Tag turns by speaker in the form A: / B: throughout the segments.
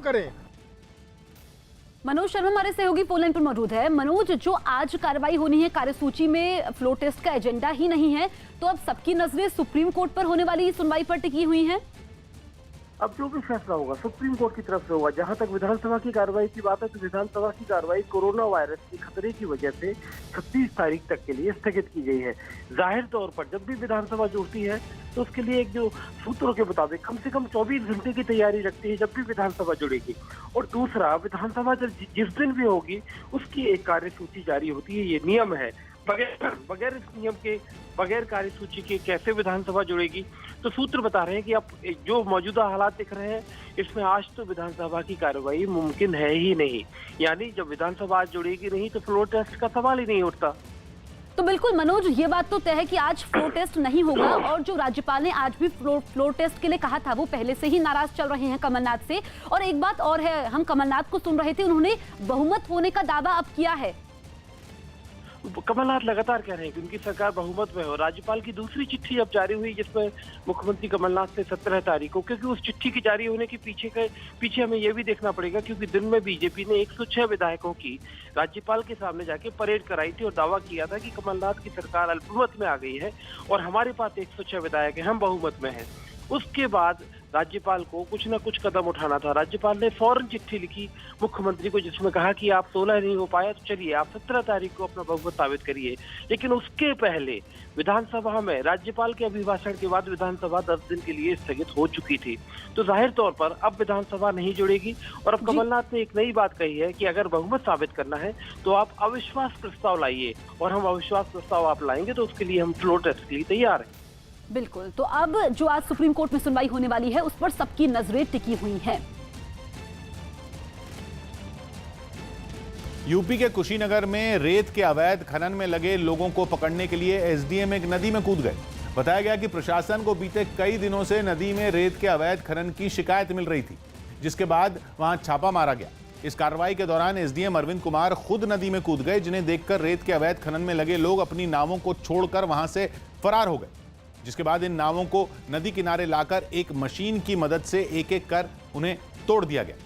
A: करें।
B: मनोज शर्मा हमारे सहयोगी फोन लाइन पर मौजूद है। मनोज, जो आज कार्रवाई होनी है, कार्यसूची में फ्लोर टेस्ट का एजेंडा ही नहीं है, तो अब सबकी नजरें सुप्रीम कोर्ट पर होने वाली सुनवाई पर टिकी हुई हैं।
C: अब जो भी फैसला होगा सुप्रीम कोर्ट की तरफ से होगा। जहां तक विधानसभा की कार्रवाई की बात है तो विधानसभा की कार्रवाई कोरोना वायरस के खतरे की वजह से 36 तारीख तक के लिए स्थगित की गई है। जाहिर तौर पर जब भी विधानसभा जुड़ती है तो उसके लिए एक जो सूत्रों के मुताबिक कम से कम 24 घंटे की तैयारी रखती है जब भी विधानसभा जुड़ेगी। और दूसरा, विधानसभा जब जिस दिन भी होगी उसकी एक कार्यसूची जारी होती है, ये नियम है। बगैर इस नियम के, बगैर कार्यसूची के कैसे विधानसभा जुड़ेगी? तो सूत्र बता रहे हैं कि अब जो मौजूदा हालात दिख रहे हैं इसमें आज तो विधानसभा की कार्रवाई मुमकिन है ही नहीं। यानी जब विधानसभा आज जुड़ेगी नहीं तो फ्लोर टेस्ट का सवाल ही नहीं उठता।
B: तो बिल्कुल मनोज, ये बात तो तय है कि आज फ्लोर टेस्ट नहीं होगा। और जो राज्यपाल ने आज भी फ्लोर टेस्ट के लिए कहा था, वो पहले से ही नाराज चल रहे हैं कमलनाथ से। और एक बात और है, हम कमलनाथ को सुन रहे थे, उन्होंने बहुमत होने का दावा अब किया है।
C: कमलनाथ लगातार कह रहे हैं कि उनकी सरकार बहुमत में हो। राज्यपाल की दूसरी चिट्ठी अब जारी हुई जिसमें मुख्यमंत्री कमलनाथ से 17 तारीख को, क्योंकि उस चिट्ठी की जारी होने के पीछे हमें यह भी देखना पड़ेगा क्योंकि दिन में बीजेपी ने 106 विधायकों की राज्यपाल के सामने जाके परेड कराई थी और दावा किया था कि कमलनाथ की सरकार अल्पमत में आ गई है और हमारे पास 106 विधायक हैं, हम बहुमत में हैं। उसके बाद राज्यपाल को कुछ न कुछ कदम उठाना था। राज्यपाल ने फौरन चिट्ठी लिखी मुख्यमंत्री को जिसमें कहा कि आप 16 नहीं हो पाया तो चलिए आप 17 तारीख को अपना बहुमत साबित करिए। लेकिन उसके पहले विधानसभा में राज्यपाल के अभिभाषण के बाद विधानसभा 10 दिन के लिए स्थगित हो चुकी थी। तो जाहिर तौर पर अब विधानसभा नहीं जुड़ेगी। और अब कमलनाथ ने एक नई बात कही है कि अगर बहुमत साबित करना है तो आप अविश्वास प्रस्ताव लाइए, और हम अविश्वास प्रस्ताव आप लाएंगे तो उसके लिए हम फ्लोर टेस्ट के लिए तैयार हैं।
B: बिल्कुल, तो अब जो आज सुप्रीम कोर्ट में सुनवाई होने वाली है उस पर सबकी नजरें टिकी हुई हैं।
D: यूपी के कुशीनगर में रेत के अवैध खनन में लगे लोगों को पकड़ने के लिए एसडीएम एक नदी में कूद गए। बताया गया कि प्रशासन को बीते कई दिनों से नदी में रेत के अवैध खनन की शिकायत मिल रही थी, जिसके बाद वहां छापा मारा गया। इस कार्रवाई के दौरान एसडीएम अरविंद कुमार खुद नदी में कूद गए, जिन्हें देखकर रेत के अवैध खनन में लगे लोग अपनी नावों को छोड़कर वहां से फरार हो गए। जिसके बाद इन नावों को नदी किनारे लाकर एक मशीन की मदद से एक एक कर उन्हें तोड़ दिया गया।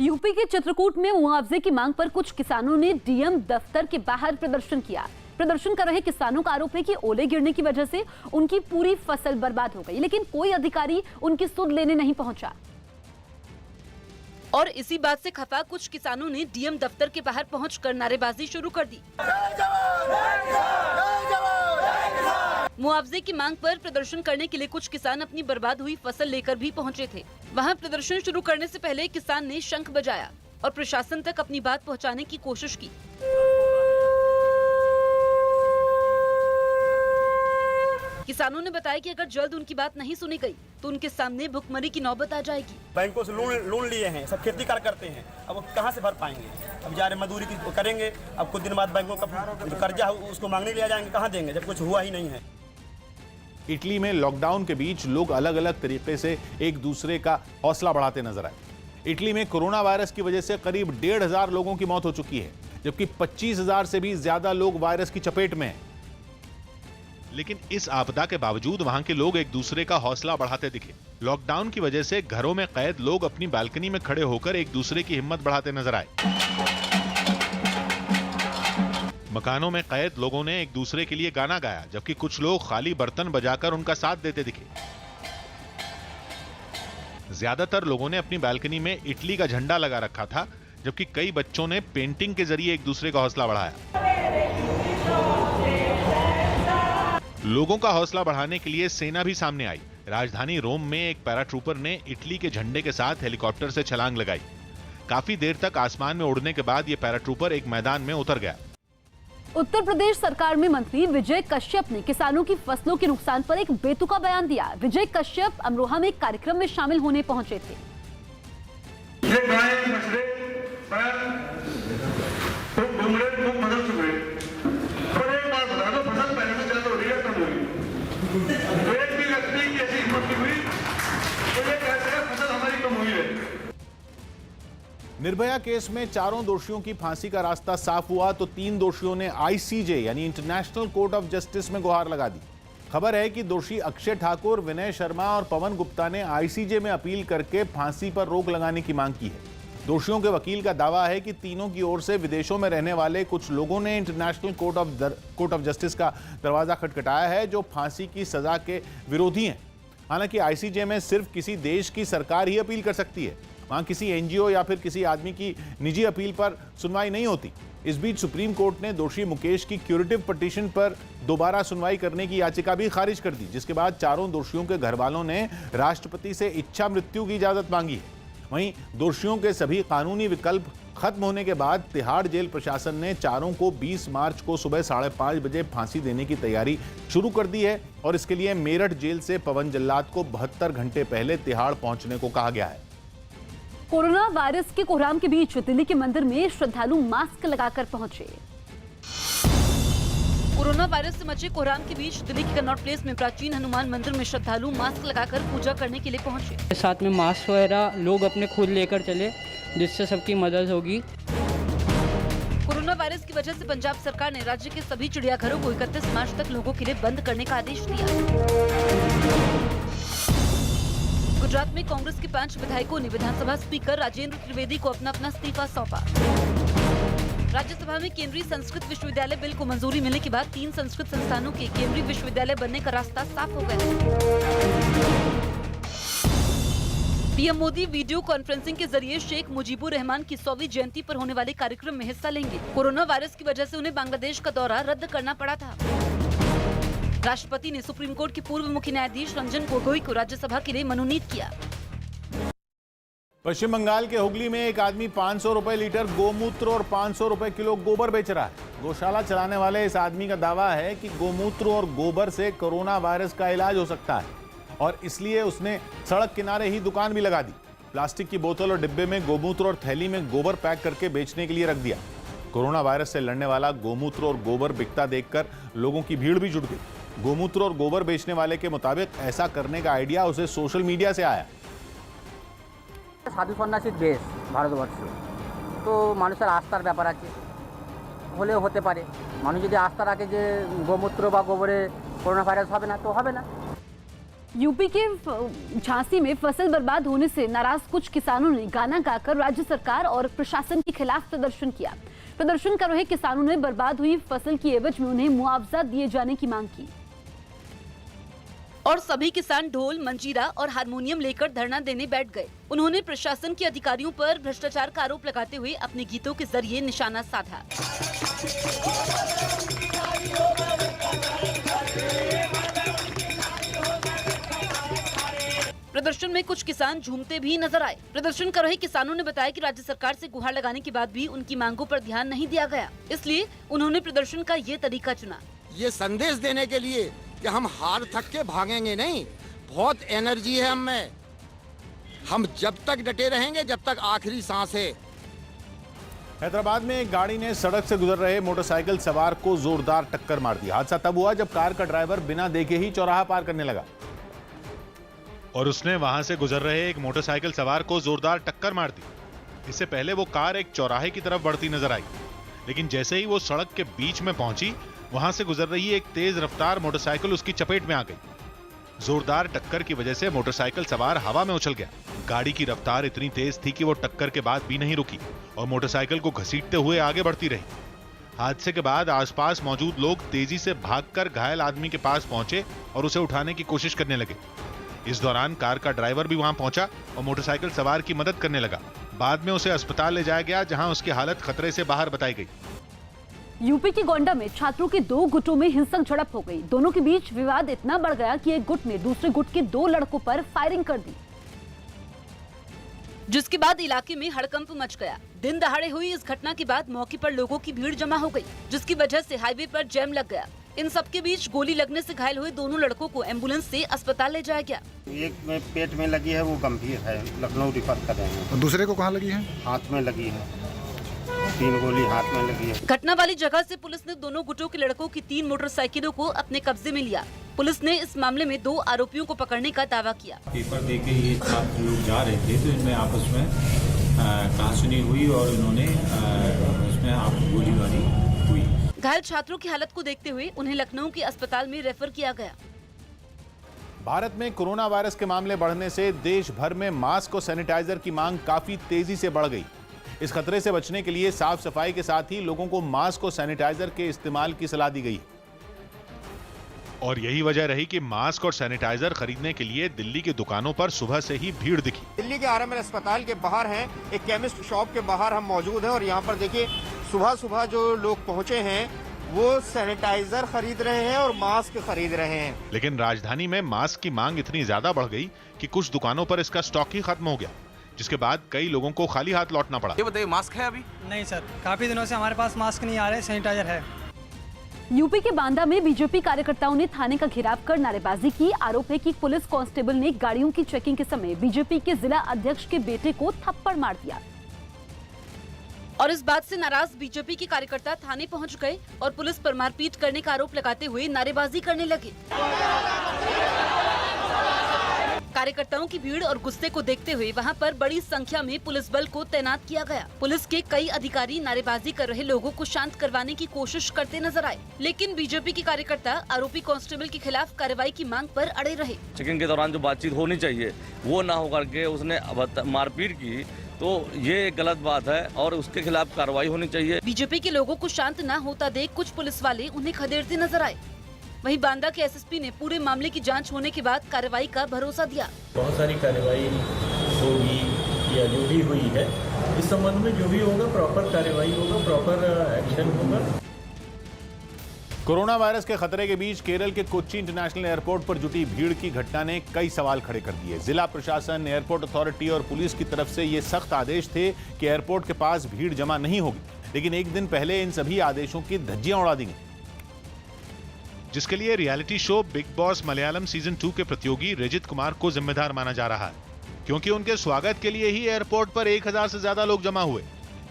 B: यूपी के चित्रकूट में मुआवजे की मांग पर कुछ किसानों ने डीएम दफ्तर के बाहर प्रदर्शन किया। प्रदर्शन कर रहे किसानों का आरोप है कि ओले गिरने की वजह से उनकी पूरी फसल बर्बाद हो गई, लेकिन कोई अधिकारी उनकी सुध लेने नहीं पहुंचा।
E: और इसी बात से खफा कुछ किसानों ने डीएम दफ्तर के बाहर पहुंचकर नारेबाजी शुरू कर दी। मुआवजे की मांग पर प्रदर्शन करने के लिए कुछ किसान अपनी बर्बाद हुई फसल लेकर भी पहुंचे थे। वहां प्रदर्शन शुरू करने से पहले किसान ने शंख बजाया और प्रशासन तक अपनी बात पहुंचाने की कोशिश की। किसानों ने बताया कि अगर जल्द उनकी बात नहीं सुनी गई तो उनके सामने भुखमरी की नौबत आ जाएगी।
F: बैंकों से लोन लिए हैं, सब खेती कार्य करते हैं, अब वो कहाँ से भर पाएंगे? अब जा रहे मजदूरी करेंगे, अब कुछ दिन बाद बैंकों का जो कर्जा है उसको मांगने लिया जाएंगे, कहाँ देंगे जब कुछ हुआ ही नहीं है।
D: इटली में लॉकडाउन के बीच लोग अलग अलग तरीके से एक दूसरे का हौसला बढ़ाते नजर आए। इटली में कोरोना वायरस की वजह से करीब 1,500 लोगों की मौत हो चुकी है, जबकि 25,000 से भी ज्यादा लोग वायरस की चपेट में हैं।
G: लेकिन इस आपदा के बावजूद वहां के लोग एक दूसरे का हौसला बढ़ाते दिखे। लॉकडाउन की वजह से घरों में कैद लोग अपनी बालकनी में खड़े होकर एक दूसरे की हिम्मत बढ़ाते नजर आए। मकानों में कैद लोगों ने एक दूसरे के लिए गाना गाया, जबकि कुछ लोग खाली बर्तन बजाकर उनका साथ देते दिखे। ज्यादातर लोगों ने अपनी बालकनी में इटली का झंडा लगा रखा था, जबकि कई बच्चों ने पेंटिंग के जरिए एक दूसरे का हौसला बढ़ाया। लोगों का हौसला बढ़ाने के लिए सेना भी सामने आई। राजधानी रोम में एक पैराट्रूपर ने इटली के झंडे के साथ हेलीकॉप्टर से छलांग लगाई। काफी देर तक आसमान में उड़ने के बाद यह पैराट्रूपर एक मैदान में उतर गया।
B: उत्तर प्रदेश सरकार में मंत्री विजय कश्यप ने किसानों की फसलों के नुकसान पर एक बेतुका बयान दिया। विजय कश्यप अमरोहा में एक कार्यक्रम में शामिल होने पहुंचे थे।
D: निर्भया केस में चारों दोषियों की फांसी का रास्ता साफ हुआ तो 3 दोषियों ने आईसीजे यानी इंटरनेशनल कोर्ट ऑफ जस्टिस में गुहार लगा दी। खबर है कि दोषी अक्षय ठाकुर, विनय शर्मा और पवन गुप्ता ने आईसीजे में अपील करके फांसी पर रोक लगाने की मांग की है। दोषियों के वकील का दावा है कि तीनों की ओर से विदेशों में रहने वाले कुछ लोगों ने इंटरनेशनल कोर्ट ऑफ जस्टिस का दरवाजा खटखटाया है, जो फांसी की सजा के विरोधी हैं। हालांकि आईसीजे में सिर्फ किसी देश की सरकार ही अपील कर सकती है, वहां किसी एनजीओ या फिर किसी आदमी की निजी अपील पर सुनवाई नहीं होती। इस बीच सुप्रीम कोर्ट ने दोषी मुकेश की क्यूरेटिव पिटीशन पर दोबारा सुनवाई करने की याचिका भी खारिज कर दी, जिसके बाद चारों दोषियों के घर वालों ने राष्ट्रपति से इच्छा मृत्यु की इजाजत मांगी है। वहीं दोषियों के सभी कानूनी विकल्प खत्म होने के बाद तिहाड़ जेल प्रशासन ने चारों को 20 मार्च को सुबह 5:30 बजे फांसी देने की तैयारी शुरू कर दी है और इसके लिए मेरठ जेल से पवन जल्लाद को 72 घंटे पहले तिहाड़ पहुंचने को कहा गया है।
B: कोरोना वायरस के कोहराम के बीच दिल्ली के मंदिर में श्रद्धालु मास्क लगाकर पहुंचे।
E: कोरोना वायरस से मचे कोहराम के बीच दिल्ली के कनॉट प्लेस में प्राचीन हनुमान मंदिर में श्रद्धालु मास्क लगाकर पूजा करने के लिए पहुंचे।
A: साथ में मास्क वगैरह लोग अपने खुद लेकर चले, जिससे सबकी मदद होगी।
E: कोरोना वायरस की वजह से पंजाब सरकार ने राज्य के सभी चिड़ियाघरों को 31 मार्च तक लोगों के लिए बंद करने का आदेश दिया। गुजरात में कांग्रेस के 5 विधायकों ने विधानसभा स्पीकर राजेंद्र त्रिवेदी को अपना इस्तीफा सौंपा। राज्यसभा में केंद्रीय संस्कृत विश्वविद्यालय बिल को मंजूरी मिलने के बाद 3 संस्कृत संस्थानों के केंद्रीय विश्वविद्यालय बनने का रास्ता साफ हो गया। पीएम मोदी वीडियो कॉन्फ्रेंसिंग के जरिए शेख मुजीबुर रहमान की 100वीं जयंती पर होने वाले कार्यक्रम में हिस्सा लेंगे। कोरोना वायरस की वजह से उन्हें बांग्लादेश का दौरा रद्द करना पड़ा था। राष्ट्रपति ने सुप्रीम कोर्ट के पूर्व मुख्य न्यायाधीश रंजन गोगोई को राज्यसभा के लिए मनोनीत किया।
D: पश्चिम बंगाल के हुगली में एक आदमी 500 रुपए लीटर गोमूत्र और 500 रुपए किलो गोबर बेच रहा है। गौशाला चलाने वाले इस आदमी का दावा है कि गोमूत्र और गोबर से कोरोना वायरस का इलाज हो सकता है और इसलिए उसने सड़क किनारे ही दुकान भी लगा दी। प्लास्टिक की बोतल और डिब्बे में गोमूत्र और थैली में गोबर पैक करके बेचने के लिए रख दिया। कोरोना वायरस से लड़ने वाला गोमूत्र और गोबर बिकता देखकर लोगों की भीड़ भी जुट गई। गोमूत्र और गोबर बेचने वाले के मुताबिक ऐसा करने का आइडिया उसे सोशल मीडिया से आया।
H: साधु सन्यासीर देश भारतवर्ष, तो মানুষের আস্থার ব্যাপার আছে, হলেও হতে পারে। মানুষ যদি আস্থা রাখে যে গোমূত্র বা গোবরে করোনা ভাইরাস হবে না, তো হবে না।
B: यूपी के झांसी में फसल बर्बाद होने से नाराज कुछ किसानों ने गाना गाकर राज्य सरकार और प्रशासन के खिलाफ प्रदर्शन किया। प्रदर्शन कर रहे किसानों ने बर्बाद हुई फसल की एवज में उन्हें मुआवजा दिए जाने की मांग की
E: और सभी किसान ढोल, मंजीरा और हारमोनियम लेकर धरना देने बैठ गए। उन्होंने प्रशासन के अधिकारियों पर भ्रष्टाचार का आरोप लगाते हुए अपने गीतों के जरिए निशाना साधा। प्रदर्शन में कुछ किसान झूमते भी नजर आए। प्रदर्शन कर रहे किसानों ने बताया कि राज्य सरकार से गुहार लगाने के बाद भी उनकी मांगों पर ध्यान नहीं दिया गया, इसलिए उन्होंने प्रदर्शन का ये तरीका चुना।
I: ये संदेश देने के लिए कि हम हार थक के भागेंगे नहीं, बहुत एनर्जी है हम में, हम जब तक डटे रहेंगे जब तक आखिरी सांस है।
D: हैदराबाद में एक गाड़ी ने सड़क से गुजर रहे मोटरसाइकिल सवार को जोरदार टक्कर मार दी। हादसा तब हुआ जब कार का ड्राइवर बिना देखे ही चौराहा पार करने लगा
G: और उसने वहां से गुजर रहे एक मोटरसाइकिल सवार को जोरदार टक्कर मार दी। इससे पहले वो कार एक चौराहे की तरफ बढ़ती नजर आई, लेकिन जैसे ही वो सड़क के बीच में पहुंची, वहां से गुजर रही एक तेज रफ्तार मोटरसाइकिल उसकी चपेट में आ गई। जोरदार टक्कर की वजह से मोटरसाइकिल सवार हवा में उछल गया। गाड़ी की रफ्तार इतनी तेज थी कि वो टक्कर के बाद भी नहीं रुकी और मोटरसाइकिल को घसीटते हुए आगे बढ़ती रही। हादसे के बाद आसपास मौजूद लोग तेजी से भागकर घायल आदमी के पास पहुंचे और उसे उठाने की कोशिश करने लगे। इस दौरान कार का ड्राइवर भी वहां पहुंचा और मोटरसाइकिल सवार की मदद करने लगा। बाद में उसे अस्पताल ले जाया गया, जहां उसकी हालत खतरे से बाहर बताई गई।
B: यूपी के गोंडा में छात्रों के 2 गुटों में हिंसक झड़प हो गई। दोनों के बीच विवाद इतना बढ़ गया कि एक गुट ने दूसरे गुट के 2 लड़कों पर फायरिंग कर दी,
E: जिसके बाद इलाके में हड़कंप मच गया। दिन दहाड़े हुई इस घटना के बाद मौके पर लोगों की भीड़ जमा हो गई, जिसकी वजह से हाईवे पर जैम लग गया। इन सबके बीच गोली लगने से घायल हुए दोनों लड़कों को एम्बुलेंस से अस्पताल ले जाया गया।
F: एक में पेट में लगी है, वो गंभीर है, लखनऊ रिफर कर रहे हैं।
J: और दूसरे को कहाँ लगी है?
F: हाथ में लगी है, 3 गोली हाथ में लगी है।
E: घटना वाली जगह से पुलिस ने दोनों गुटों के लड़कों की 3 मोटरसाइकिलों को अपने कब्जे में लिया। पुलिस ने इस मामले में 2 आरोपियों को पकड़ने का दावा किया।
K: पेपर देके ये छात्र लोग जा रहे थे, तो इनमें आपस में कहासुनी हुई और इन्होंने इसमें आप गोलीबारी हुई।
E: घायल छात्रों की हालत को देखते हुए उन्हें लखनऊ के अस्पताल में रेफर किया गया।
D: भारत में कोरोना वायरस के मामले बढ़ने से देश भर में मास्क और सैनिटाइजर की मांग काफी तेजी से बढ़ गई। इस खतरे से बचने के लिए साफ सफाई के साथ ही लोगों को मास्क और सैनिटाइजर के इस्तेमाल की सलाह दी गई।
G: और यही वजह रही कि मास्क और सैनिटाइजर खरीदने के लिए दिल्ली की दुकानों पर सुबह से ही भीड़ दिखी।
J: दिल्ली के आरएमएल अस्पताल के बाहर हैं, एक केमिस्ट शॉप के बाहर हम मौजूद हैं और यहाँ पर देखिए सुबह सुबह जो लोग पहुँचे हैं वो सैनिटाइजर खरीद रहे हैं और मास्क खरीद रहे हैं।
G: लेकिन राजधानी में मास्क की मांग इतनी ज्यादा बढ़ गई कि कुछ दुकानों पर इसका स्टॉक ही खत्म हो गया, जिसके बाद कई लोगों को खाली हाथ लौटना पड़ा।
L: ये बताइए, मास्क है अभी?
M: नहीं सर, काफी दिनों से हमारे पास मास्क नहीं आ रहे, सैनिटाइजर है।
B: यूपी के बांदा में बीजेपी कार्यकर्ताओं ने थाने का घेराव कर नारेबाजी की। आरोप है कि पुलिस कांस्टेबल ने गाड़ियों की चेकिंग के समय बीजेपी के जिला अध्यक्ष के बेटे को थप्पड़ मार दिया।
E: और इस बात से नाराज बीजेपी के कार्यकर्ता थाने पहुंच गए और पुलिस पर मारपीट करने का आरोप लगाते हुए नारेबाजी करने लगे। कार्यकर्ताओं की भीड़ और गुस्से को देखते हुए वहां पर बड़ी संख्या में पुलिस बल को तैनात किया गया। पुलिस के कई अधिकारी नारेबाजी कर रहे लोगों को शांत करवाने की कोशिश करते नजर आए, लेकिन बीजेपी के कार्यकर्ता आरोपी कांस्टेबल के खिलाफ कार्रवाई की मांग पर अड़े रहे।
N: चेकिंग के दौरान जो बातचीत होनी चाहिए वो ना होकर के उसने मारपीट की, तो ये गलत बात है और उसके खिलाफ कार्रवाई होनी चाहिए।
E: बीजेपी के लोगों को शांत न होता देख कुछ पुलिस वाले उन्हें खदेड़ते नजर आए। वहीं बांदा के एसएसपी ने पूरे मामले की जांच होने के बाद कार्रवाई का भरोसा दिया।
K: बहुत सारी कार्रवाई होगी या जो भी हुई है इस संबंध में जो भी होगा प्रॉपर कार्रवाई होगा, प्रॉपर एक्शन होगा।
D: कोरोना वायरस के खतरे के बीच केरल के कोच्चि इंटरनेशनल एयरपोर्ट पर जुटी भीड़ की घटना ने कई सवाल खड़े कर दिए। जिला प्रशासन, एयरपोर्ट अथॉरिटी और पुलिस की तरफ से ये सख्त आदेश थे कि एयरपोर्ट के पास भीड़ जमा नहीं होगी, लेकिन एक दिन पहले इन सभी आदेशों की धज्जियां उड़ा दी गई।
G: जिसके लिए reality show big boss Malayalam season 2 के प्रतियोगी रजित कुमार को जिम्मेदार माना जा रहा है, क्योंकि उनके स्वागत के लिए ही एयरपोर्ट पर 1000 से ज्यादा लोग जमा हुए।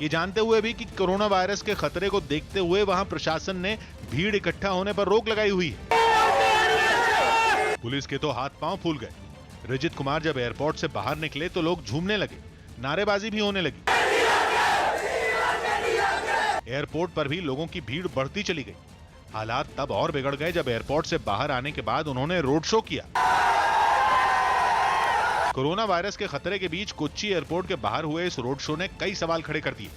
G: ये जानते हुए भी कि कोरोना वायरस के खतरे को देखते हुए वहां प्रशासन ने भीड़ इकट्ठा होने पर रोक लगाई हुई है। पुलिस के तो हाथ पांव फूल गए। रजित कुमार जब एयरपोर्ट से बाहर निकले तो लोग झूमने लगे, नारेबाजी भी होने लगी। एयरपोर्ट पर भी लोगों की भीड़ बढ़ती चली गई। हालात तब और बिगड़ गए जब एयरपोर्ट से बाहर आने के बाद उन्होंने रोड शो किया। कोरोना वायरस के खतरे के बीच कोच्चि एयरपोर्ट के बाहर हुए इस रोड शो ने कई सवाल खड़े कर दिए।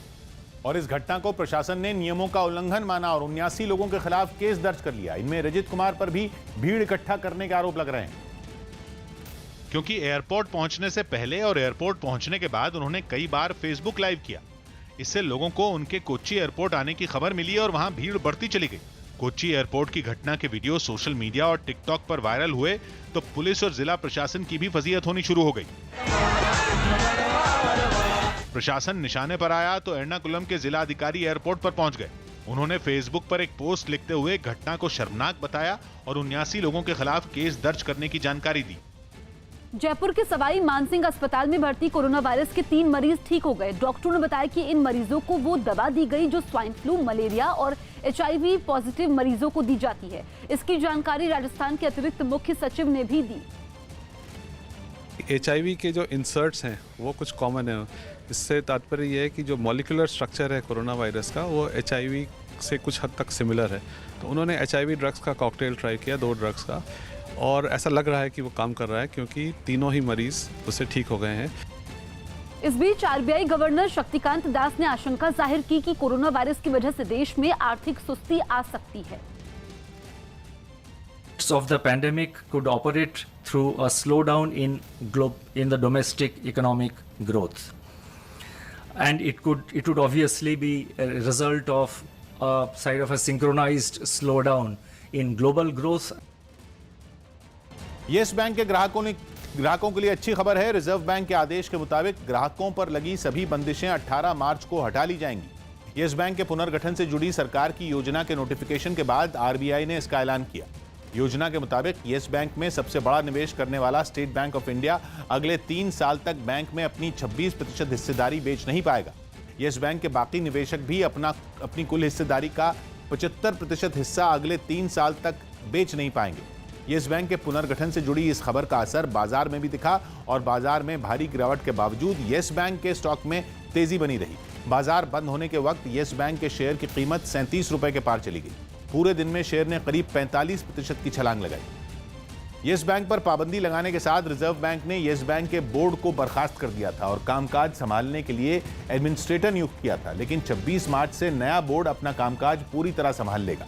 D: और इस घटना को प्रशासन ने नियमों का उल्लंघन माना और 79 लोगों के खिलाफ केस दर्ज कर लिया। इनमें रजित कुमार पर भी भीड़ इकट्ठा करने के आरोप लग रहे हैं।
G: क्योंकि एयरपोर्ट पहुंचने से पहले और एयरपोर्ट पहुंचने के बाद उन्होंने कई बार फेसबुक लाइव किया। इससे लोगों को उनके कोच्चि एयरपोर्ट आने की खबर मिली और वहां भीड़ बढ़ती चली गई। कोच्चि एयरपोर्ट की घटना के वीडियो सोशल मीडिया और टिकटॉक पर वायरल हुए तो पुलिस और जिला प्रशासन की भी फजीहत होनी शुरू हो गई। प्रशासन निशाने पर आया तो एर्नाकुलम के जिला अधिकारी एयरपोर्ट पर पहुंच गए। उन्होंने फेसबुक पर एक पोस्ट लिखते हुए घटना को शर्मनाक बताया और 79 लोगों के खिलाफ केस दर्ज करने की जानकारी दी।
B: जयपुर के सवाई मानसिंह अस्पताल में भर्ती कोरोना वायरस के 3 मरीज ठीक हो गए। डॉक्टरों ने बताया कि इन मरीजों को वो दवा दी गई जो स्वाइन फ्लू, मलेरिया और HIV पॉजिटिव मरीजों को दी जाती है। इसकी जानकारी राजस्थान के अतिरिक्त मुख्य सचिव ने भी दी।
O: HIV के जो इंसर्ट्स हैं वो कुछ कॉमन है। इससे तात्पर्य ये है कि जो मॉलिक्यूलर स्ट्रक्चर है कोरोना वायरस का वो HIV से कुछ हद तक सिमिलर है। तो उन्होंने HIV ड्रग्स का कॉकटेल ट्राई किया, 2 ड्रग्स का, और ऐसा लग रहा है कि वो काम कर रहा है क्योंकि तीनों ही मरीज उससे ठीक हो गए हैं।
B: इस बीच RBI गवर्नर शक्तिकांत दास ने आशंका जाहिर की कि कोरोना वायरस की वजह से देश में आर्थिक सुस्ती आ सकती है।
P: Of the pandemic could operate through a slowdown in the domestic economic growth, and it would obviously be a result of a side of a synchronized slowdown in global growth.
D: Yes bank के ग्राहकों के लिए अच्छी खबर है। Reserve bank के आदेश के मुताबिक ग्राहकों पर लगी सभी बंदिशें 18 मार्च को हटा ली जाएंगी। येस बैंक के पुनर्गठन से जुड़ी सरकार की योजना के नोटिफिकेशन के बाद RBI ने इसका ऐलान किया। योजना के मुताबिक येस बैंक में सबसे बड़ा निवेश करने वाला स्टेट बैंक ऑफ इंडिया अगले 3 साल तक बैंक में अपनी 26% हिस्सेदारी बेच नहीं पाएगा। येस बैंक के बाकी निवेशक भी अपनी कुल हिस्सेदारी का 75% हिस्सा अगले 3 साल तक बेच नहीं पाएंगे। येस बैंक के पुनर्गठन से जुड़ी इस खबर का असर बाजार में भी दिखा और बाजार में भारी गिरावट के बावजूद येस बैंक के स्टॉक में तेजी बनी रही। बाजार बंद होने के वक्त येस बैंक के शेयर की कीमत 37 रुपए के पार चली गई। पूरे दिन में शेयर ने करीब 45% की छलांग लगाई। येस बैंक पर पाबंदी लगाने के साथ रिजर्व बैंक ने येस बैंक के बोर्ड को बर्खास्त कर दिया था और कामकाज संभालने के लिए एडमिनिस्ट्रेटर नियुक्त किया था, लेकिन 26 मार्च से नया बोर्ड अपना कामकाज पूरी तरह संभाल लेगा।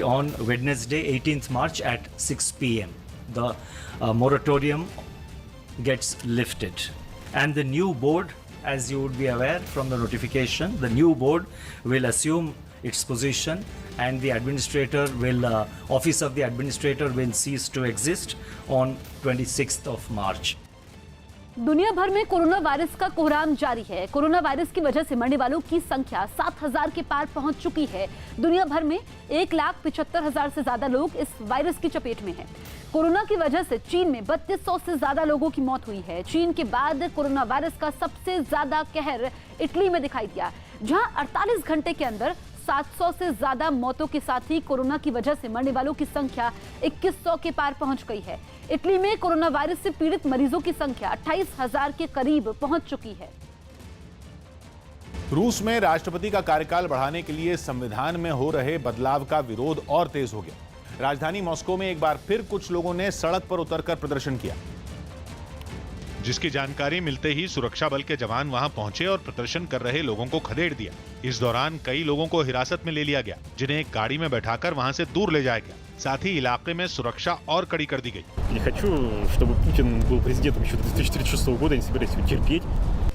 P: On Wednesday, 18th March at 6 p.m., the moratorium gets lifted. And the new board, as you would be aware from the notification, the new board will assume its position and the administrator will, office of the administrator will cease to exist on 26th of March.
B: दुनिया भर में corona virus का कोहराम जारी है। Corona virus की वजह से मरने वालों की संख्या 7,000 के पार पहुंच चुकी है। दुनिया भर में 1,75,000 से ज्यादा लोग इस वायरस की चपेट में हैं। कोरोना की वजह से चीन में 3200 से ज्यादा लोगों की मौत हुई है। चीन के बाद कोरोना वायरस का सबसे ज्यादा कहर इटली में दिखाई दिया, जहां 48 घंटे के अंदर 700 से ज्यादा मौतों के साथ ही कोरोना की वजह से मरने वालों की संख्या 2100 के पार पहुंच गई है। इटली में कोरोना वायरस से पीड़ित मरीजों की संख्या 28,000 के करीब पहुंच चुकी है।
D: रूस में राष्ट्रपति का कार्यकाल बढ़ाने के लिए संविधान में हो रहे बदलाव का विरोध और तेज हो गया। राजधानी मॉस्को में एक बार फिर कुछ लोगों ने सड़क पर उतरकर प्रदर्शन किया,
G: जिसकी जानकारी मिलते ही सुरक्षा बल के जवान वहां पहुंचे और प्रदर्शन कर रहे लोगों को खदेड़ दिया। इस दौरान कई लोगों को हिरासत में ले लिया गया, जिन्हें एक गाड़ी में बैठाकर वहां से दूर ले जाया गया। साथ ही इलाके में सुरक्षा और कड़ी कर दी गई।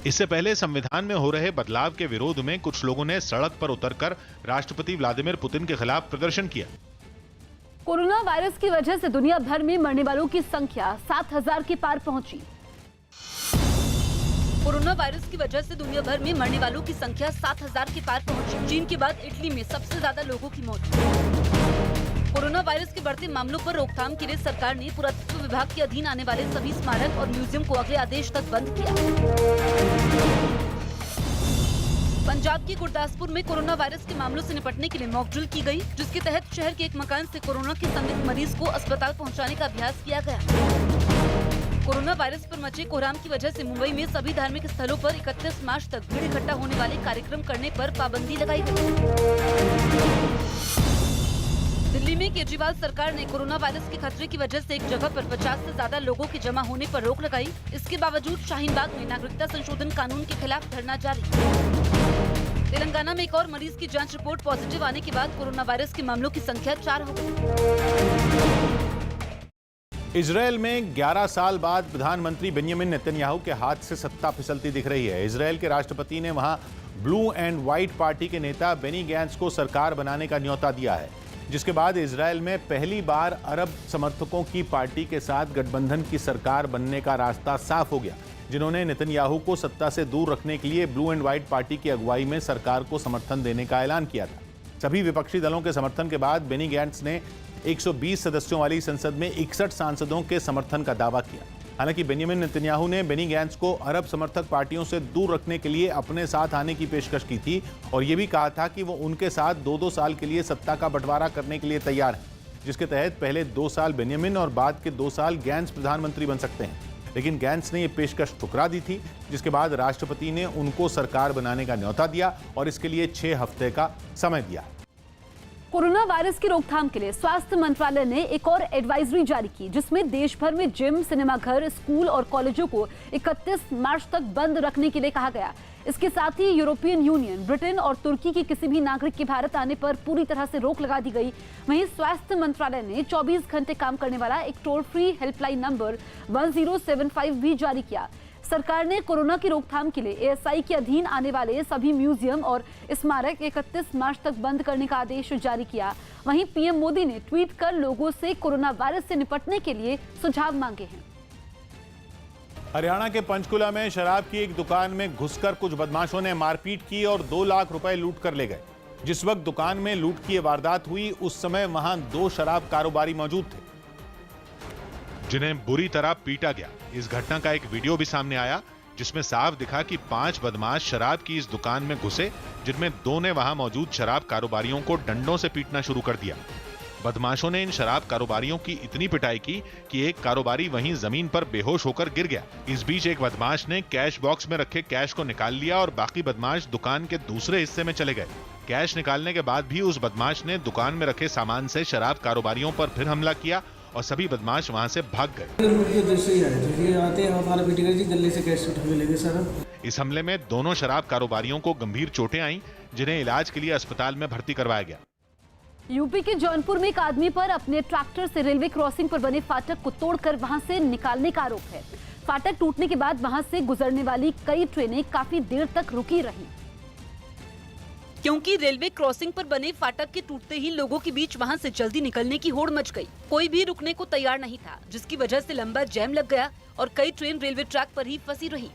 G: इससे पहले संविधान में हो रहे बदलाव के विरोध में कुछ लोगों ने सड़क पर उतरकर राष्ट्रपति व्लादिमीर पुतिन के खिलाफ प्रदर्शन किया।
B: कोरोना वायरस की वजह से दुनिया भर में मरने वालों की संख्या 7,000 के पार पहुंची।
E: कोरोना वायरस की वजह से दुनिया भर में मरने वालों की संख्या 7,000 के पार पहुंची। चीन के बाद इटली में सबसे ज्यादा लोगों की मौत। कोरोना वायरस के बढ़ते मामलों पर रोकथाम के लिए सरकार ने पुरातत्व विभाग के अधीन आने वाले सभी स्मारक और म्यूजियम को अगले आदेश तक बंद किया। पंजाब के गुरदासपुर में कोरोना वायरस के मामलों से निपटने के लिए मॉक ड्रिल की गई, जिसके तहत शहर के एक मकान से कोरोना के संदिग्ध मरीज को अस्पताल पहुंचाने का अभ्यास किया गया। कोरोना वायरस पर मचे कोहराम की वजह से मुंबई में सभी धार्मिक स्थलों पर 31 मार्च तक भीड़ इकट्ठा होने वाले कार्यक्रम करने पर पाबंदी लगाई गई। दिल्ली में केजरीवाल सरकार ने कोरोना वायरस के खतरे की वजह से एक जगह पर 50 से ज्यादा लोगों के जमा होने पर रोक लगाई। इसके बावजूद शाहीन बाग में नागरिकता संशोधन कानून के खिलाफ धरना जारी। तेलंगाना में एक और मरीज की जांच रिपोर्ट पॉजिटिव आने के बाद कोरोना वायरस के मामलों की संख्या 4 हो गई।
D: इजरायल में 11 साल बाद प्रधानमंत्री बेंजामिन नेतन्याहू के हाथ से सत्ता फिसलती दिख रही है। इजरायल के राष्ट्रपति ने वहां ब्लू एंड व्हाइट पार्टी के नेता बेनी गैंट्स को सरकार बनाने का न्योता दिया है, जिसके बाद इजरायल में पहली बार अरब समर्थकों की पार्टी के साथ गठबंधन की सरकार बनने का रास्ता साफ हो गया, जिन्होंने नेतन्याहू को सत्ता से दूर रखने के लिए ब्लू एंड व्हाइट पार्टी की अगुवाई में सरकार को समर्थन देने का ऐलान किया था। सभी विपक्षी दलों के समर्थन के बाद बेनी गैंट्स ने 120 सदस्यों वाली संसद में 61 सांसदों के समर्थन का दावा किया। हालांकि बेंजामिन नेतन्याहू ने बेनी गैंट्स को अरब समर्थक पार्टियों से दूर रखने के लिए अपने साथ आने की पेशकश की थी और ये भी कहा था कि वो उनके साथ 2-2 साल के लिए सत्ता का बंटवारा करने के लिए तैयार हैं, जिसके तहत पहले 2 साल बेंजामिन और बाद के 2 साल गैंट्स प्रधानमंत्री बन सकते हैं। लेकिन गैंट्स ने ये पेशकश ठुकरा दी थी, जिसके बाद राष्ट्रपति ने उनको सरकार बनाने का न्योता दिया और इसके लिए 6 हफ्ते का समय दिया।
B: कोरोना वायरस की रोकथाम के लिए स्वास्थ्य मंत्रालय ने एक और एडवाइजरी जारी की, जिसमें देश भर में जिम, सिनेमाघर, स्कूल और कॉलेजों को 31 मार्च तक बंद रखने के लिए कहा गया। इसके साथ ही यूरोपियन यूनियन, ब्रिटेन और तुर्की के किसी भी नागरिक के भारत आने पर पूरी तरह से रोक लगा दी गई। वहीं स्वास्थ्य मंत्रालय ने 24 घंटे काम करने वाला एक टोल फ्री हेल्पलाइन नंबर 1075 भी जारी किया। सरकार ने कोरोना की रोकथाम के लिए एएसआई के अधीन आने वाले सभी म्यूजियम और स्मारक 31 मार्च तक बंद करने का आदेश जारी किया। वहीं पीएम मोदी ने ट्वीट कर लोगों से कोरोना वायरस से निपटने के लिए सुझाव मांगे हैं।
D: हरियाणा के पंचकुला में शराब की एक दुकान में घुसकर कुछ बदमाशों ने मारपीट की और 2 लाख रुपए लूट कर ले गए। जिस वक्त दुकान में लूट की वारदात हुई, उस समय वहां 2 शराब कारोबारी मौजूद थे,
G: जिन्हें बुरी तरह पीटा गया। इस घटना का एक वीडियो भी सामने आया, जिसमें साफ दिखा कि 5 बदमाश शराब की इस दुकान में घुसे, जिनमें 2 ने वहां मौजूद शराब कारोबारियों को डंडों से पीटना शुरू कर दिया। बदमाशों ने इन शराब कारोबारियों की इतनी पिटाई की कि एक कारोबारी वहीं जमीन पर बेहोश होकर गिर गया। इस बीच एक बदमाश ने कैश बॉक्स में रखे कैश को निकाल लिया और बाकी बदमाश दुकान के दूसरे हिस्से में चले गए। कैश निकालने के बाद भी उस बदमाश ने दुकान में रखे सामान से शराब कारोबारियों पर फिर हमला किया और सभी बदमाश वहां से भाग गए। इस हमले में दोनों शराब कारोबारियों को गंभीर चोटें आईं, जिन्हें इलाज के लिए अस्पताल में भर्ती करवाया गया।
B: यूपी के जौनपुर में एक आदमी पर अपने ट्रैक्टर से रेलवे क्रॉसिंग पर बने फाटक को तोड़कर वहां से निकालने का आरोप है। फाटक टूटने के बाद वहां से गुजरने वाली कई ट्रेनें काफी देर तक रुकी रहीं।
E: क्योंकि रेलवे क्रॉसिंग पर बने फाटक के टूटते ही लोगों के बीच वहां से जल्दी निकलने की होड़ मच गई। कोई भी रुकने को तैयार नहीं था, जिसकी वजह से लंबा जैम लग गया और कई ट्रेन रेलवे ट्रैक पर ही फंसी रही।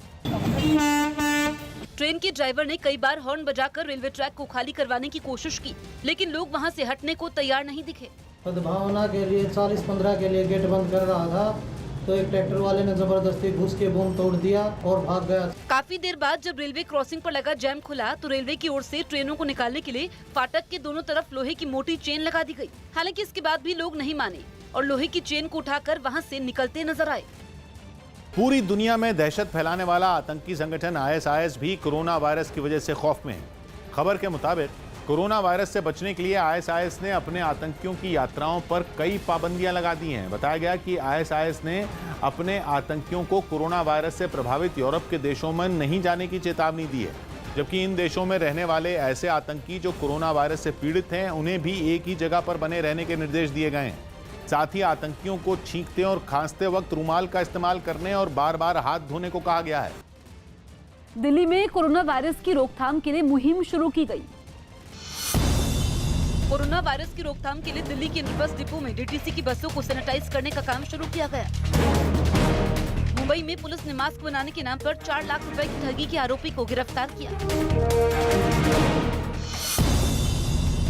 E: ट्रेन के ड्राइवर ने कई बार हॉर्न बजाकर रेलवे ट्रैक को खाली करवाने की कोशिश की, लेकिन लोग वहां से हटने को तैयार नहीं दिखे।
L: सद्भावना के लिए 40-15 के लिए गेट बंद कर रहा था, तो एक ट्रैक्टर वाले ने जबरदस्ती घुस के बम तोड़ दिया और भाग गया।
E: काफी देर बाद जब रेलवे क्रॉसिंग पर लगा जैम खुला तो रेलवे की ओर से ट्रेनों को निकालने के लिए फाटक के दोनों तरफ लोहे की मोटी चेन लगा दी गई। हालांकि इसके बाद भी लोग नहीं माने और लोहे की चेन को उठाकर वहां से निकलते नजर आए।
D: पूरी दुनिया में दहशत फैलाने वाला आतंकी संगठन ISIS भी कोरोना वायरस की वजह से खौफ में है। खबर के मुताबिक कोरोना वायरस से बचने के लिए ISIS ने अपने आतंकियों की यात्राओं पर कई पाबंदियां लगा दी हैं। बताया गया कि ISIS ने अपने आतंकियों को कोरोना वायरस से प्रभावित यूरोप के देशों में नहीं जाने की चेतावनी दी है, जबकि इन देशों में रहने वाले ऐसे आतंकी जो कोरोना वायरस से पीड़ित हैं, उन्हें भी एक ही जगह पर बने रहने के निर्देश दिए गए हैं। साथ ही आतंकियों को छींकते और खांसते वक्त रुमाल का इस्तेमाल करने और बार बार हाथ धोने को कहा गया है।
B: दिल्ली में कोरोना वायरस की रोकथाम के लिए मुहिम शुरू की गई।
E: कोरोना वायरस की रोकथाम के लिए दिल्ली के इंद्रप्रस्थ डिपो में डीटीसी की बसों को सैनिटाइज करने का काम शुरू किया गया। मुंबई में पुलिस ने मास्क बनाने के नाम पर 4 लाख रुपए की ठगी के आरोपी को गिरफ्तार किया।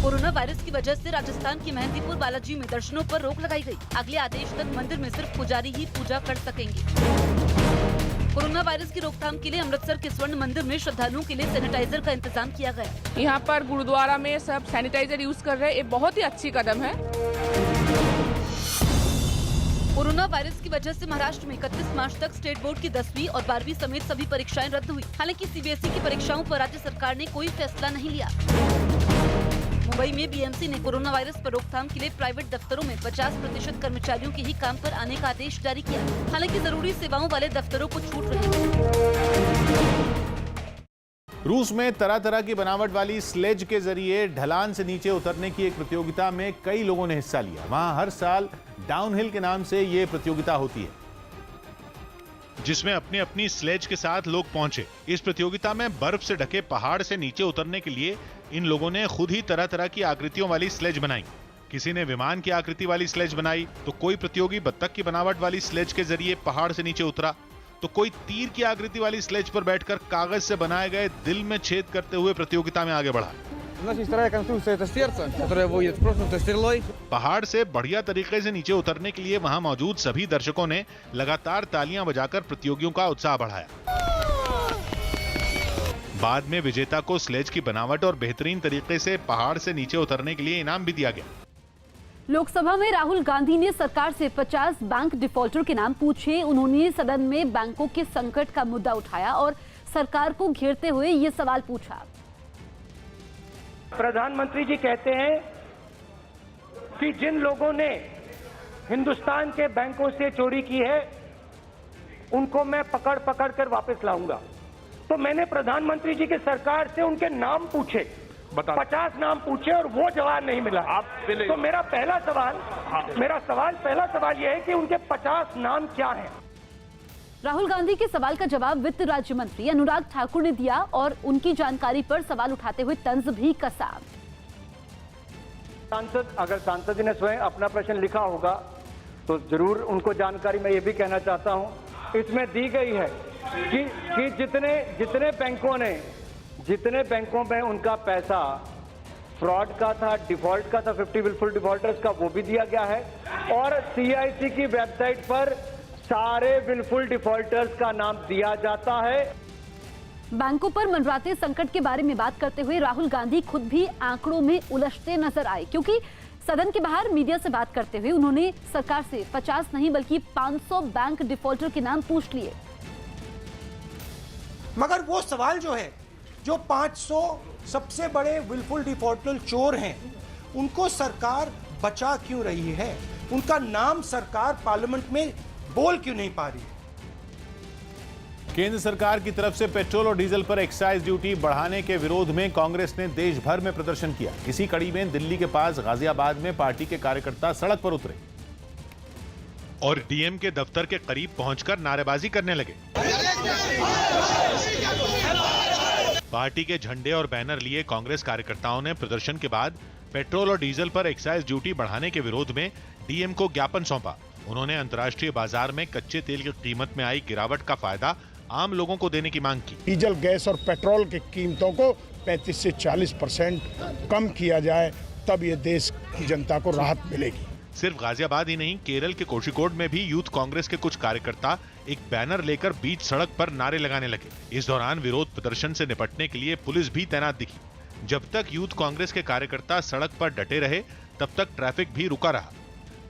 E: कोरोना वायरस की वजह से राजस्थान के मेहंदीपुर बालाजी में दर्शनों पर रोक लगाई गई। अगले आदेश तक मंदिर में सिर्फ पुजारी ही पूजा कर सकेंगे। कोरोना वायरस की रोकथाम के लिए अमृतसर के स्वर्ण मंदिर में श्रद्धालुओं के लिए सैनिटाइजर का इंतजाम किया गया।
Q: यहाँ पर गुरुद्वारा में सब सैनिटाइजर यूज कर रहे हैं, ये बहुत ही अच्छी कदम है।
E: कोरोना वायरस की वजह से महाराष्ट्र में 31 मार्च तक स्टेट बोर्ड की 10वीं और 12वीं समेत सभी परीक्षाएं रद्द हुई। हालांकि CBSE की परीक्षाओं पर राज्य सरकार ने कोई फैसला नहीं लिया। मुंबई में BMC ने कोरोना वायरस पर रोकथाम के लिए प्राइवेट दफ्तरों में 50% कर्मचारियों के ही काम पर आने का आदेश जारी किया। हालांकि जरूरी सेवाओं वाले दफ्तरों को छूट रही।
D: रूस में तरह तरह की बनावट वाली स्लेज के जरिए ढलान से नीचे उतरने की एक प्रतियोगिता में कई लोगों ने हिस्सा लिया। वहां हर साल डाउनहिल के नाम से ये प्रतियोगिता होती है,
G: जिसमें अपनी अपनी स्लेज के साथ लोग पहुंचे। इस प्रतियोगिता में बर्फ से ढके पहाड़ से नीचे उतरने के लिए इन लोगों ने खुद ही तरह तरह की आकृतियों वाली स्लेज बनाई। किसी ने विमान की आकृति वाली स्लेज बनाई, तो कोई प्रतियोगी बत्तख की बनावट वाली स्लेज के जरिए पहाड़ से नीचे उतरा, तो कोई तीर की आकृति वाली स्लेज पर बैठकर कागज से बनाए गए दिल में छेद करते हुए प्रतियोगिता में आगे बढ़ा। पहाड़ से बढ़िया तरीके से नीचे उतरने के लिए वहां मौजूद सभी दर्शकों ने लगातार तालियां बजाकर प्रतियोगियों का उत्साह बढ़ाया। बाद में विजेता को स्लेज की बनावट और बेहतरीन तरीके से पहाड़ से नीचे उतरने के लिए इनाम भी दिया गया।
B: लोकसभा में राहुल गांधी ने सरकार से 50 बैंक डिफॉल्टर के नाम पूछे। उन्होंने सदन में बैंकों के संकट का मुद्दा उठाया और सरकार को घेरते हुए ये सवाल पूछा।
R: प्रधानमंत्री जी कहते हैं कि जिन लोगों ने हिंदुस्तान के बैंकों से चोरी की है उनको मैं पकड़ पकड़ कर वापस लाऊंगा। तो मैंने प्रधानमंत्री जी की सरकार से उनके नाम पूछे, 50 नाम पूछे और वो जवाब नहीं मिला। तो मेरा पहला सवाल यह है कि उनके 50 नाम क्या हैं?
B: राहुल गांधी के सवाल का जवाब वित्त राज्य मंत्री अनुराग ठाकुर ने दिया और उनकी जानकारी पर सवाल उठाते हुए तंज भी कसा।
R: अगर सांसद ने स्वयं अपना प्रश्न लिखा होगा तो जरूर उनको जानकारी मैं ये भी कहना चाहता हूं, इसमें दी गई है कि जितने बैंकों में उनका पैसा फ्रॉड का था, डिफॉल्ट का था, 50 विलफुल डिफॉल्टर्स का, वो भी दिया गया है। और CIC की वेबसाइट पर सारे विलफुल डिफॉल्टर्स का नाम दिया जाता है।
B: बैंकों पर मंडराते संकट के बारे में बात करते हुए राहुल गांधी खुद भी आंकड़ों में उलझते नजर आए, क्योंकि सदन के बाहर मीडिया से बात करते हुए उन्होंने सरकार से 50 नहीं बल्कि 500 बैंक डिफॉल्टर के नाम पूछ लिए।
S: मगर वो सवाल जो 500 सबसे बड़े विलफुल डिफॉल्टर चोर हैं, उनको सरकार बचा क्यों रही है? उनका नाम सरकार पार्लियामेंट में बोल क्यों नहीं पा रही है?
D: केंद्र सरकार की तरफ से पेट्रोल और डीजल पर एक्साइज ड्यूटी बढ़ाने के विरोध में कांग्रेस ने देश भर में प्रदर्शन किया। इसी कड़ी में दिल्ली के पास गाजियाबाद में पार्टी के कार्यकर्ता सड़क पर उतरे
G: और डीएम के दफ्तर के करीब पहुंचकर नारेबाजी करने लगे। पार्टी के झंडे और बैनर लिए कांग्रेस कार्यकर्ताओं ने प्रदर्शन के बाद पेट्रोल और डीजल पर एक्साइज ड्यूटी बढ़ाने के विरोध में डीएम को ज्ञापन सौंपा। उन्होंने अंतर्राष्ट्रीय बाजार में कच्चे तेल की कीमत में आई गिरावट का फायदा आम लोगों को देने की मांग की।
T: डीजल, गैस और पेट्रोल की कीमतों को 35 से 40% कम किया जाए, तब ये देश की जनता को राहत मिलेगी।
G: सिर्फ गाजियाबाद ही नहीं, केरल के कोझिकोड में भी यूथ कांग्रेस के कुछ कार्यकर्ता एक बैनर लेकर बीच सड़क पर नारे लगाने लगे। इस दौरान विरोध प्रदर्शन से निपटने के लिए पुलिस भी तैनात दिखी। जब तक यूथ कांग्रेस के कार्यकर्ता सड़क पर डटे रहे, तब तक ट्रैफिक भी रुका रहा।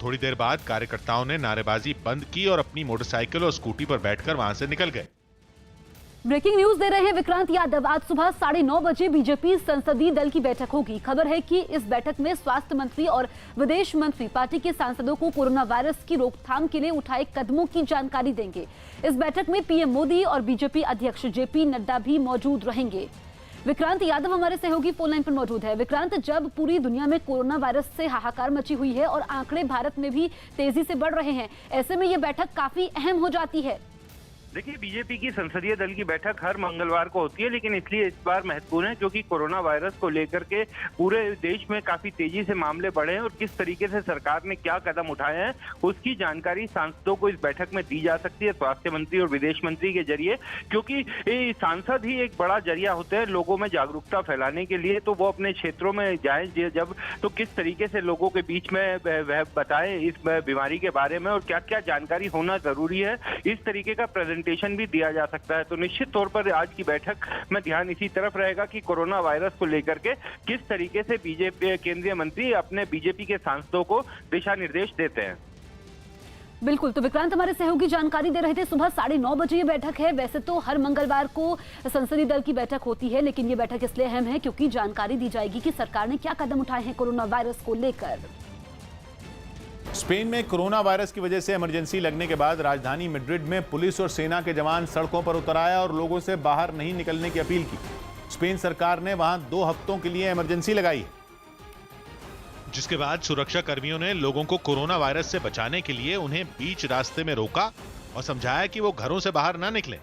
G: थोड़ी देर बाद कार्यकर्ताओं ने नारेबाजी बंद की और अपनी मोटरसाइकिल और स्कूटी पर बैठकर वहां से निकल गए।
B: ब्रेकिंग न्यूज दे रहे हैं विक्रांत यादव। आज सुबह 9:30 बजे बीजेपी संसदीय दल की बैठक होगी। खबर है कि इस बैठक में स्वास्थ्य मंत्री और विदेश मंत्री पार्टी के सांसदों को कोरोना वायरस की रोकथाम के लिए उठाए कदमों की जानकारी देंगे। इस बैठक में पीएम मोदी और बीजेपी अध्यक्ष जेपी नड्डा भी मौजूद रहेंगे। विक्रांत यादव हमारे सहयोगी फोन लाइन पर मौजूद है। विक्रांत, जब पूरी दुनिया में कोरोना वायरस से हाहाकार मची हुई है और आंकड़े भारत में भी तेजी से बढ़ रहे हैं, ऐसे में ये बैठक काफी अहम हो जाती है।
C: देखिए, बीजेपी की संसदीय दल की बैठक हर मंगलवार को होती है, लेकिन इसलिए इस बार महत्वपूर्ण है क्योंकि कोरोना वायरस को लेकर के पूरे देश में काफी तेजी से मामले बढ़े हैं और किस तरीके से सरकार ने क्या कदम उठाए हैं उसकी जानकारी सांसदों को इस बैठक में दी जा सकती है, स्वास्थ्य मंत्री और विदेश मंत्री के जरिए। क्योंकि सांसद ही एक बड़ा जरिया होते हैं लोगों में जागरूकता फैलाने के लिए, तो वो अपने क्षेत्रों में जाए जब तो किस तरीके से लोगों के बीच में वह बताए इस बीमारी के बारे में और क्या क्या जानकारी होना जरूरी है, इस तरीके का प्रेजेंटेशन भी दिया जा सकता है। तो निश्चित तौर पर आज की बैठक में ध्यान इसी तरफ रहेगा कि कोरोना वायरस को लेकर के किस तरीके से बीजेपी केंद्रीय मंत्री अपने बीजेपी के सांसदों को दिशा निर्देश देते हैं।
B: बिल्कुल, तो विक्रांत हमारे सहयोगी जानकारी दे रहे थे। सुबह 9:30 बजे ये बैठक है। वैसे तो हर मंगलवार को संसदीय दल की बैठक होती है, लेकिन ये बैठक इसलिए अहम है क्योंकि जानकारी दी जाएगी कि सरकार ने क्या कदम उठाए हैं कोरोना वायरस को लेकर।
D: स्पेन में कोरोना वायरस की वजह से इमरजेंसी लगने के बाद राजधानी मैड्रिड में पुलिस और सेना के जवान सड़कों पर उतर आए और लोगों से बाहर नहीं निकलने की अपील की। स्पेन सरकार ने वहां 2 हफ्तों के लिए इमरजेंसी लगाई है,
G: जिसके बाद सुरक्षा कर्मियों ने लोगों को कोरोना वायरस से बचाने के लिए उन्हें बीच रास्ते में रोका और समझाया कि वो घरों से बाहर ना निकलें।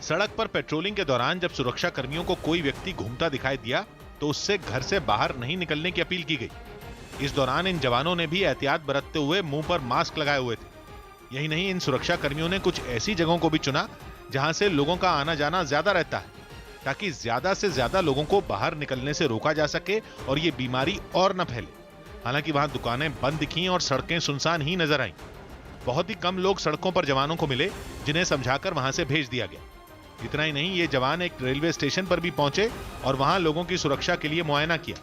G: सड़क पर पेट्रोलिंग के दौरान जब सुरक्षा कर्मियों को कोई व्यक्ति घूमता दिखाई दिया तो उससे घर से बाहर नहीं निकलने की अपील की गई। इस दौरान इन जवानों ने भी एहतियात बरतते हुए मुंह पर मास्क लगाए हुए थे। यही नहीं, इन सुरक्षा कर्मियों ने कुछ ऐसी जगहों को भी चुना जहां से लोगों का आना जाना ज्यादा रहता है, ताकि ज्यादा से ज्यादा लोगों को बाहर निकलने से रोका जा सके और ये बीमारी और न फैले। हालांकि वहां दुकानें बंद दिखीं और सड़कें सुनसान ही नजर आईं। बहुत ही कम लोग सड़कों पर जवानों को मिले, जिन्हें समझाकर वहां से भेज दिया गया। इतना ही नहीं, ये जवान एक रेलवे स्टेशन पर भी पहुंचे और वहां लोगों की सुरक्षा के लिए मुआयना किया।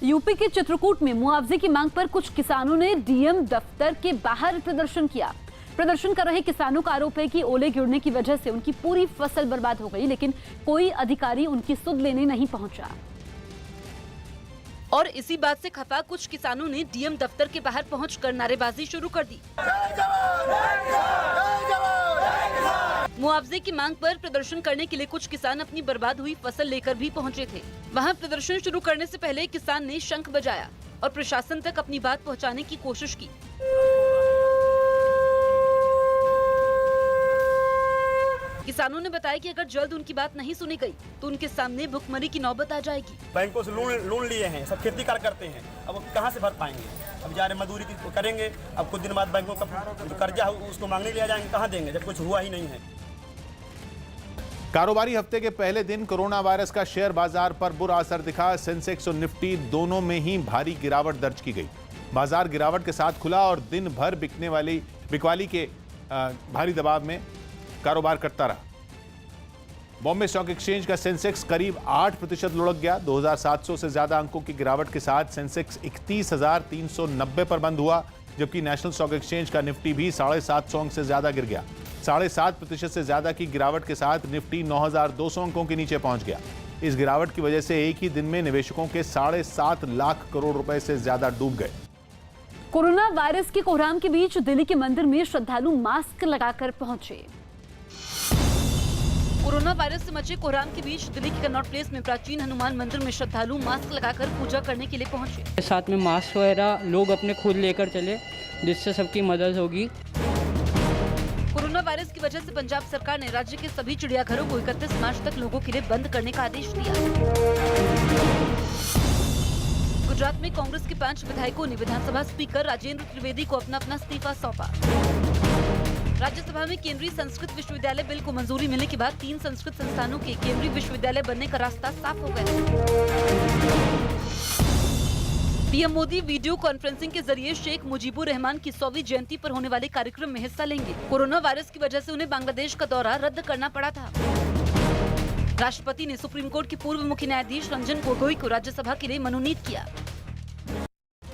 B: यूपी के चित्रकूट में मुआवजे की मांग पर कुछ किसानों ने डीएम दफ्तर के बाहर प्रदर्शन किया। प्रदर्शन कर रहे किसानों का आरोप है कि ओले गिरने की वजह से उनकी पूरी फसल बर्बाद हो गई, लेकिन कोई अधिकारी उनकी सुध लेने नहीं पहुंचा।
E: और इसी बात से खफा कुछ किसानों ने डीएम दफ्तर के बाहर पहुंचकर नारेबाजी शुरू कर दी। मुआवजे की मांग पर प्रदर्शन करने के लिए कुछ किसान अपनी बर्बाद हुई फसल लेकर भी पहुंचे थे। वहां प्रदर्शन शुरू करने से पहले किसान ने शंख बजाया और प्रशासन तक अपनी बात पहुंचाने की कोशिश की। किसानों ने बताया कि अगर जल्द उनकी बात नहीं सुनी गई तो उनके सामने भुखमरी की नौबत आ जाएगी।
F: बैंकों से लोन लिए हैं, सब खेती कार्य करते हैं, अब कहाँ से भर पाएंगे? अब जा रहे मजदूरी करेंगे, अब कुछ दिन बाद बैंकों का जो कर्जा उसको मांगने के लिए जाएंगे, कहाँ देंगे जब कुछ हुआ ही नहीं है।
D: कारोबारी हफ्ते के पहले दिन कोरोना वायरस का शेयर बाजार पर बुरा असर दिखा। सेंसेक्स और निफ्टी दोनों में ही भारी गिरावट दर्ज की गई। बाजार गिरावट के साथ खुला और दिन भर बिकवाली के भारी दबाव में कारोबार करता रहा। बॉम्बे स्टॉक एक्सचेंज का सेंसेक्स करीब 8% लुढ़क गया। 2700 से ज्यादा अंकों की गिरावट के साथ सेंसेक्स 31,390 पर बंद हुआ, जबकि नेशनल स्टॉक एक्सचेंज का निफ्टी भी 750 अंक से ज्यादा गिर गया। 7.5% से ज्यादा की गिरावट के साथ निफ्टी 9,200 अंकों के नीचे पहुंच गया। इस गिरावट की वजह से एक ही दिन में निवेशकों के 7.5 लाख करोड़ रुपए से ज्यादा डूब गए।
B: कोरोना वायरस के कोहराम के बीच दिल्ली के मंदिर में श्रद्धालु मास्क लगाकर पहुंचे।
E: कोरोना वायरस से मचे कोहराम के बीच दिल्ली के कनॉट प्लेस में प्राचीन हनुमान मंदिर में श्रद्धालु मास्क लगाकर पूजा करने के लिए पहुंचे।
A: साथ में मास्क वगैरह लोग अपने खुद लेकर चले, जिससे सबकी मदद होगी।
E: कोरोना वायरस की वजह से पंजाब सरकार ने राज्य के सभी चिड़ियाघरों को 31 मार्च तक लोगों के लिए बंद करने का आदेश दिया। गुजरात में कांग्रेस के 5 विधायकों ने विधानसभा स्पीकर राजेंद्र त्रिवेदी को अपना इस्तीफा सौंपा। राज्यसभा में केंद्रीय संस्कृत विश्वविद्यालय बिल को मंजूरी मिलने के बाद 3 संस्कृत संस्थानों के केंद्रीय विश्वविद्यालय बनने का रास्ता साफ हो गया। पीएम मोदी वीडियो कॉन्फ्रेंसिंग के जरिए शेख मुजीबुर रहमान की 100वीं जयंती पर होने वाले कार्यक्रम में हिस्सा लेंगे। कोरोना वायरस की वजह से उन्हें बांग्लादेश का दौरा रद्द करना पड़ा था। राष्ट्रपति ने सुप्रीम कोर्ट के पूर्व मुख्य न्यायाधीश रंजन गोगोई को राज्यसभा के लिए मनोनीत किया।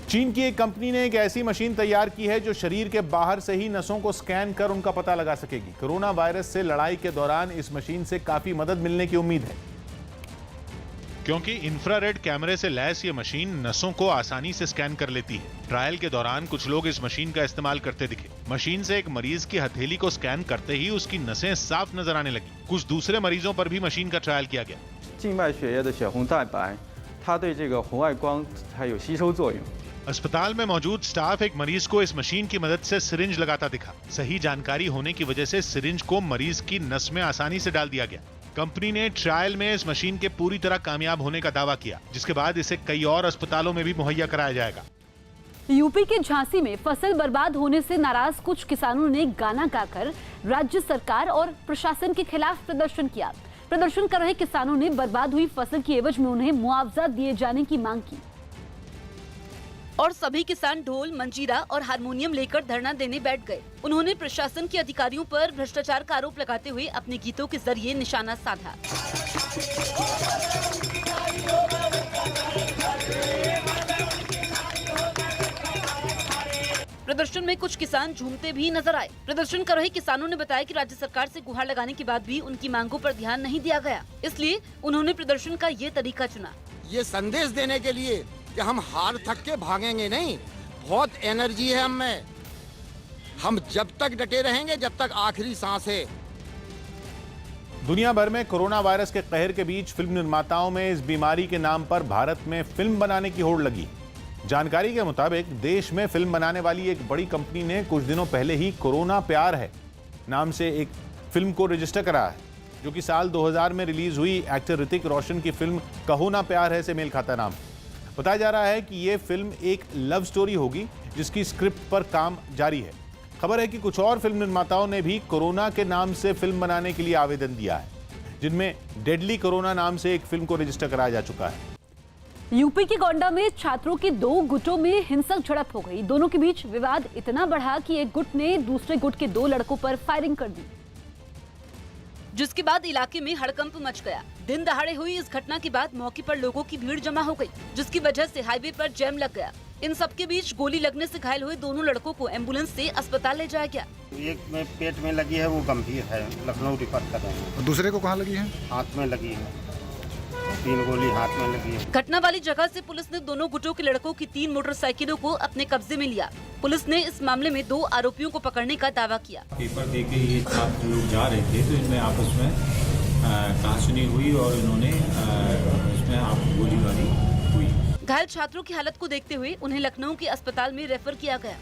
D: चीन की एक कंपनी ने एक ऐसी मशीन तैयार की है जो शरीर के बाहर से ही नसों को स्कैन कर उनका पता लगा सकेगी। कोरोना वायरस से लड़ाई के दौरान इस मशीन से काफी मदद मिलने की उम्मीद है,
G: क्योंकि इंफ्रारेड कैमरे से लैस ये मशीन नसों को आसानी से स्कैन कर लेती है। ट्रायल के दौरान कुछ लोग इस मशीन का इस्तेमाल करते दिखे। मशीन से एक मरीज की हथेली को स्कैन करते ही उसकी नसें साफ नजर आने लगी। कुछ दूसरे मरीजों पर भी मशीन का ट्रायल किया गया।
U: 静脉血液的血红蛋白，它对这个红外光它有吸收作用。
G: अस्पताल में मौजूद स्टाफ एक मरीज को इस मशीन की मदद से सिरिंज लगाता दिखा। सही जानकारी होने की वजह से सिरिंज को मरीज की नस में आसानी से डाल दिया गया। कंपनी ने ट्रायल में इस मशीन के पूरी तरह कामयाब होने का दावा किया, जिसके बाद इसे कई और अस्पतालों में भी मुहैया कराया जाएगा।
B: यूपी के झांसी में फसल बर्बाद होने से नाराज कुछ किसानों ने गाना गाकर राज्य सरकार और प्रशासन के खिलाफ प्रदर्शन किया। प्रदर्शन कर रहे किसानों ने बर्बाद हुई फसल की एवज में उन्हें मुआवजा दिए जाने की मांग की
E: और सभी किसान ढोल, मंजीरा और हारमोनियम लेकर धरना देने बैठ गए। उन्होंने प्रशासन के अधिकारियों पर भ्रष्टाचार का आरोप लगाते हुए अपने गीतों के जरिए निशाना साधा। प्रदर्शन में कुछ किसान झूमते भी नजर आए। प्रदर्शन कर रहे किसानों ने बताया कि राज्य सरकार से गुहार लगाने के बाद भी उनकी मांगों पर ध्यान नहीं दिया गया, इसलिए उन्होंने प्रदर्शन का ये तरीका चुना।
I: ये संदेश देने के लिए कि हम हार थक के भागेंगे नहीं, बहुत एनर्जी है हम में, हम जब तक डटे रहेंगे जब तक आखिरी सांस है।
D: दुनिया भर में कोरोना वायरस के कहर के बीच फिल्म निर्माताओं में इस बीमारी के नाम पर भारत में फिल्म बनाने की होड़ लगी। जानकारी के मुताबिक देश में फिल्म बनाने वाली एक बड़ी कंपनी ने कुछ दिनों पहले ही कोरोना प्यार है नाम से एक फिल्म को रजिस्टर कराया है, जो कि साल 2000 में रिलीज हुई एक्टर ऋतिक रोशन की फिल्म कहो ना प्यार है से मेल खाता नाम। बताया जा रहा है कि ये फिल्म एक लव स्टोरी होगी जिसकी स्क्रिप्ट पर काम जारी है। खबर है कि कुछ और फिल्म निर्माताओं ने भी कोरोना के नाम से फिल्म बनाने के लिए आवेदन दिया है, जिनमें डेडली कोरोना नाम से एक फिल्म को रजिस्टर कराया जा चुका है।
B: यूपी के गोंडा में छात्रों के 2 गुटों में हिंसक झड़प हो गई। दोनों के बीच विवाद इतना बढ़ा कि एक गुट ने दूसरे गुट के 2 लड़कों पर फायरिंग कर दी,
E: जिसके बाद इलाके में हड़कंप मच गया। दिन दहाड़े हुई इस घटना के बाद मौके पर लोगों की भीड़ जमा हो गई, जिसकी वजह से हाईवे पर जैम लग गया। इन सबके बीच गोली लगने से घायल हुए दोनों लड़कों को एम्बुलेंस से अस्पताल ले जाया गया।
F: एक में पेट में लगी है, वो गंभीर है, लखनऊ रिफर कर रहे हैं।
J: दूसरे को कहाँ लगी है?
F: हाथ में लगी है, 3 गोली हाथ में लगी है।
E: घटना वाली जगह से पुलिस ने दोनों गुटों के लड़कों की 3 मोटरसाइकिलों को अपने कब्जे में लिया। पुलिस ने इस मामले में 2 आरोपियों को पकड़ने का दावा किया।
K: पेपर देके ये छात्र लोग जा रहे थे तो इनमें आपस में कहासुनी हुई और इन्होंने इसमें आप गोलीबारी हुई।
E: घायल छात्रों की हालत को देखते हुए उन्हें लखनऊ के अस्पताल में रेफर किया गया।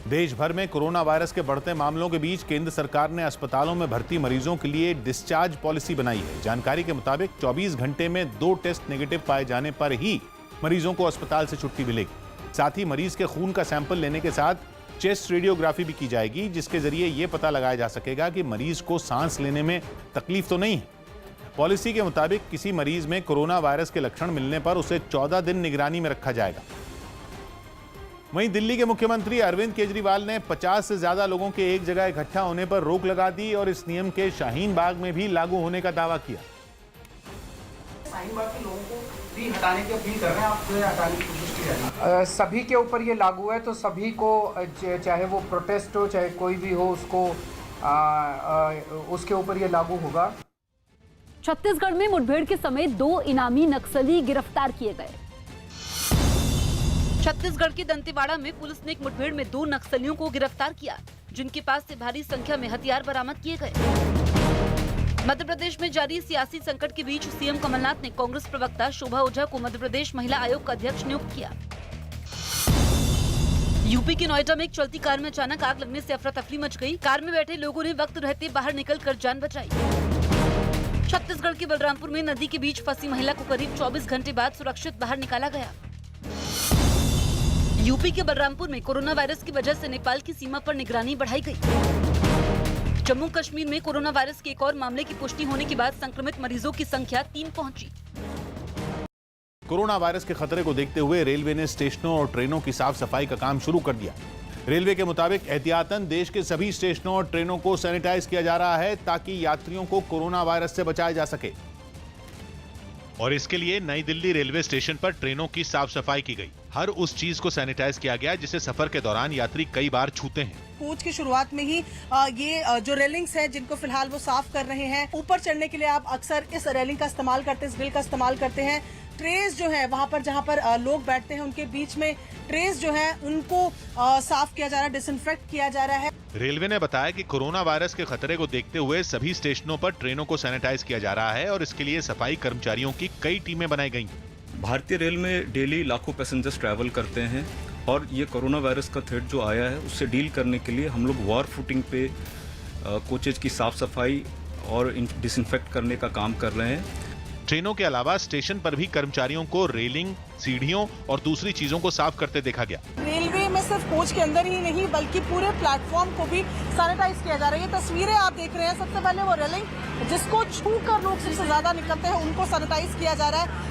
D: देश भर में कोरोना वायरस के बढ़ते मामलों के बीच केंद्र सरकार ने अस्पतालों में भर्ती मरीजों के लिए डिस्चार्ज पॉलिसी बनाई है। जानकारी के मुताबिक 24 घंटे में 2 टेस्ट नेगेटिव पाए जाने पर ही मरीजों को अस्पताल से छुट्टी मिलेगी। साथ ही मरीज के खून का सैंपल लेने के साथ चेस्ट रेडियोग्राफी भी की जाएगी, जिसके जरिए यह पता लगाया जा सकेगा कि मरीज को सांस लेने में तकलीफ तो नहीं है। पॉलिसी के मुताबिक किसी मरीज में कोरोना वायरस के लक्षण मिलने पर उसे 14 दिन निगरानी में रखा जाएगा। वहीं दिल्ली के मुख्यमंत्री अरविंद केजरीवाल ने 50 से ज्यादा लोगों के एक जगह इकट्ठा होने पर रोक लगा दी और इस नियम के शाहीन बाग में भी लागू होने का दावा किया।
V: शाहीन बाग के लोगों को भी हटाने की अपील कर रहे हैं, आप हटाने की कोशिश की जाए। सभी के ऊपर ये लागू है, तो सभी को चाहे वो प्रोटेस्ट हो चाहे कोई भी हो उसको उसके ऊपर ये लागू होगा।
B: छत्तीसगढ़ में मुठभेड़ के समय 2 इनामी नक्सली गिरफ्तार किए गए।
E: छत्तीसगढ़ के दंतेवाड़ा में पुलिस ने एक मुठभेड़ में 2 नक्सलियों को गिरफ्तार किया, जिनके पास से भारी संख्या में हथियार बरामद किए गए। मध्य प्रदेश में जारी सियासी संकट के बीच सीएम कमलनाथ ने कांग्रेस प्रवक्ता शोभा ओझा को मध्य प्रदेश महिला आयोग का अध्यक्ष नियुक्त किया। यूपी के नोएडा में एक चलती कार में अचानक आग लगने से अफरा तफरी मच गई। कार में बैठे लोगों ने वक्त रहते बाहर निकलकर जान बचाई। छत्तीसगढ़ के बलरामपुर में नदी के बीच फंसी महिला को करीब 24 घंटे बाद सुरक्षित बाहर निकाला गया। यूपी के बलरामपुर में कोरोना वायरस की वजह से नेपाल की सीमा पर निगरानी बढ़ाई गई। जम्मू कश्मीर में कोरोना वायरस के एक और मामले की पुष्टि होने के बाद संक्रमित मरीजों की संख्या 3 पहुंची।
D: कोरोना वायरस के खतरे को देखते हुए रेलवे ने स्टेशनों और ट्रेनों की साफ सफाई का काम शुरू कर दिया। रेलवे के मुताबिक एहतियातन देश के सभी स्टेशनों और ट्रेनों को सैनिटाइज किया जा रहा है ताकि यात्रियों को कोरोना वायरस से बचाया जा सके।
G: और इसके लिए नई दिल्ली रेलवे स्टेशन पर ट्रेनों की साफ सफाई की गई। हर उस चीज को सैनिटाइज किया गया जिसे सफर के दौरान यात्री कई बार छूते हैं।
H: कोच की शुरुआत में ही ये जो रेलिंग्स है जिनको फिलहाल वो साफ कर रहे हैं। ऊपर चढ़ने के लिए आप अक्सर इस रेलिंग का इस्तेमाल करते हैं, इस ग्रिल का इस्तेमाल करते हैं। ट्रेस जो है वहाँ पर जहाँ पर लोग बैठते हैं उनके बीच में ट्रेस जो है उनको साफ किया जा रहा है, डिसइंफेक्ट किया जा रहा है।
G: रेलवे ने बताया कि कोरोना वायरस के खतरे को देखते हुए सभी स्टेशनों पर ट्रेनों को सैनिटाइज किया जा रहा है और इसके लिए सफाई कर्मचारियों की कई टीमें बनाई गई।
M: भारतीय रेल में डेली लाखों पैसेंजर्स ट्रैवल करते हैं और ये कोरोना वायरस का थ्रेट जो आया है उससे डील करने के लिए हम लोग वॉर फुटिंग पे कोचेज की साफ सफाई और डिसइंफेक्ट करने का काम कर रहे हैं।
G: ट्रेनों के अलावा स्टेशन पर भी कर्मचारियों को रेलिंग, सीढ़ियों और दूसरी चीजों को साफ करते देखा गया।
H: रेलवे में सिर्फ कोच के अंदर ही नहीं बल्कि पूरे प्लेटफॉर्म को भी सैनिटाइज किया जा रहा है। ये तस्वीरें आप देख रहे हैं, सबसे पहले वो रेलिंग जिसको छू कर लोग सबसे ज्यादा निकलते हैं उनको सैनिटाइज किया जा रहा है।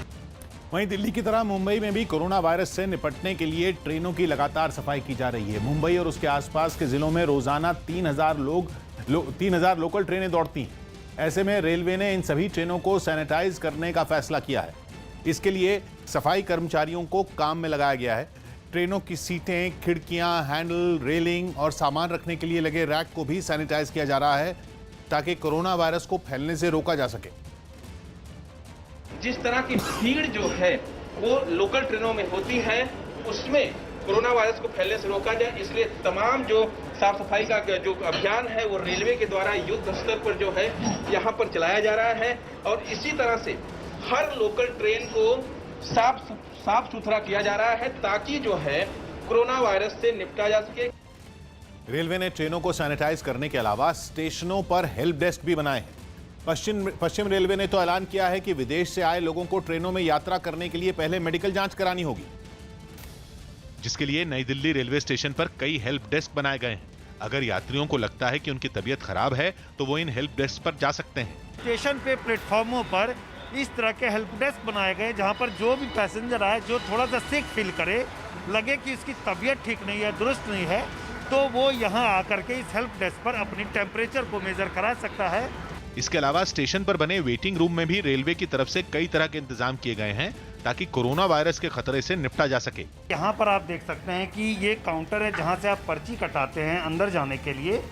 D: वहीं दिल्ली की तरह मुंबई में भी कोरोना वायरस से निपटने के लिए ट्रेनों की लगातार सफाई की जा रही है। मुंबई और उसके आसपास के जिलों में रोजाना 3000 लोकल ट्रेनें दौड़ती हैं। ऐसे में रेलवे ने इन सभी ट्रेनों को सैनिटाइज करने का फैसला किया है। इसके लिए सफाई कर्मचारियों को काम में लगाया गया है। ट्रेनों की सीटें, खिड़कियां, हैंडल, रेलिंग और सामान रखने के लिए लगे रैक को भी सैनिटाइज किया जा रहा है ताकि कोरोना वायरस को फैलने से रोका जा सके।
W: जिस तरह की भीड़ जो है वो लोकल ट्रेनों में होती है उसमें कोरोना वायरस को फैलने से रोका जाए, इसलिए तमाम जो साफ सफाई का जो अभियान है वो रेलवे के द्वारा युद्ध स्तर पर जो है यहाँ पर चलाया जा रहा है और इसी तरह से हर लोकल ट्रेन को साफ सुथरा किया जा रहा है ताकि जो है कोरोना वायरस से निपटा जा सके।
D: रेलवे ने ट्रेनों को सैनिटाइज करने के अलावा स्टेशनों पर हेल्प डेस्क भी बनाए हैं। पश्चिम रेलवे ने तो ऐलान किया है कि विदेश से आए लोगों को ट्रेनों में यात्रा करने के लिए पहले मेडिकल जांच करानी होगी,
G: जिसके लिए नई दिल्ली रेलवे स्टेशन पर कई हेल्प डेस्क बनाए गए हैं। अगर यात्रियों को लगता है कि उनकी तबीयत खराब है तो वो इन हेल्प डेस्क पर जा सकते हैं।
X: स्टेशन पे प्लेटफॉर्मों पर इस तरह के हेल्प डेस्क बनाए गए जहां पर जो भी पैसेंजर आए जो थोड़ा सा सिक फील करे, लगे कि इसकी तबीयत ठीक नहीं है, दुरुस्त नहीं है, तो वो यहाँ आकर के इस हेल्प डेस्क पर अपनी टेम्परेचर को मेजर करा सकता है।
G: इसके अलावा स्टेशन पर बने वेटिंग रूम में भी रेलवे की तरफ से कई तरह के इंतजाम किए गए हैं ताकि कोरोना वायरस के खतरे से निपटा जा सके।
X: यहाँ पर आप देख सकते हैं कि ये काउंटर है जहाँ से आप पर्ची कटाते हैं अंदर जाने के लिए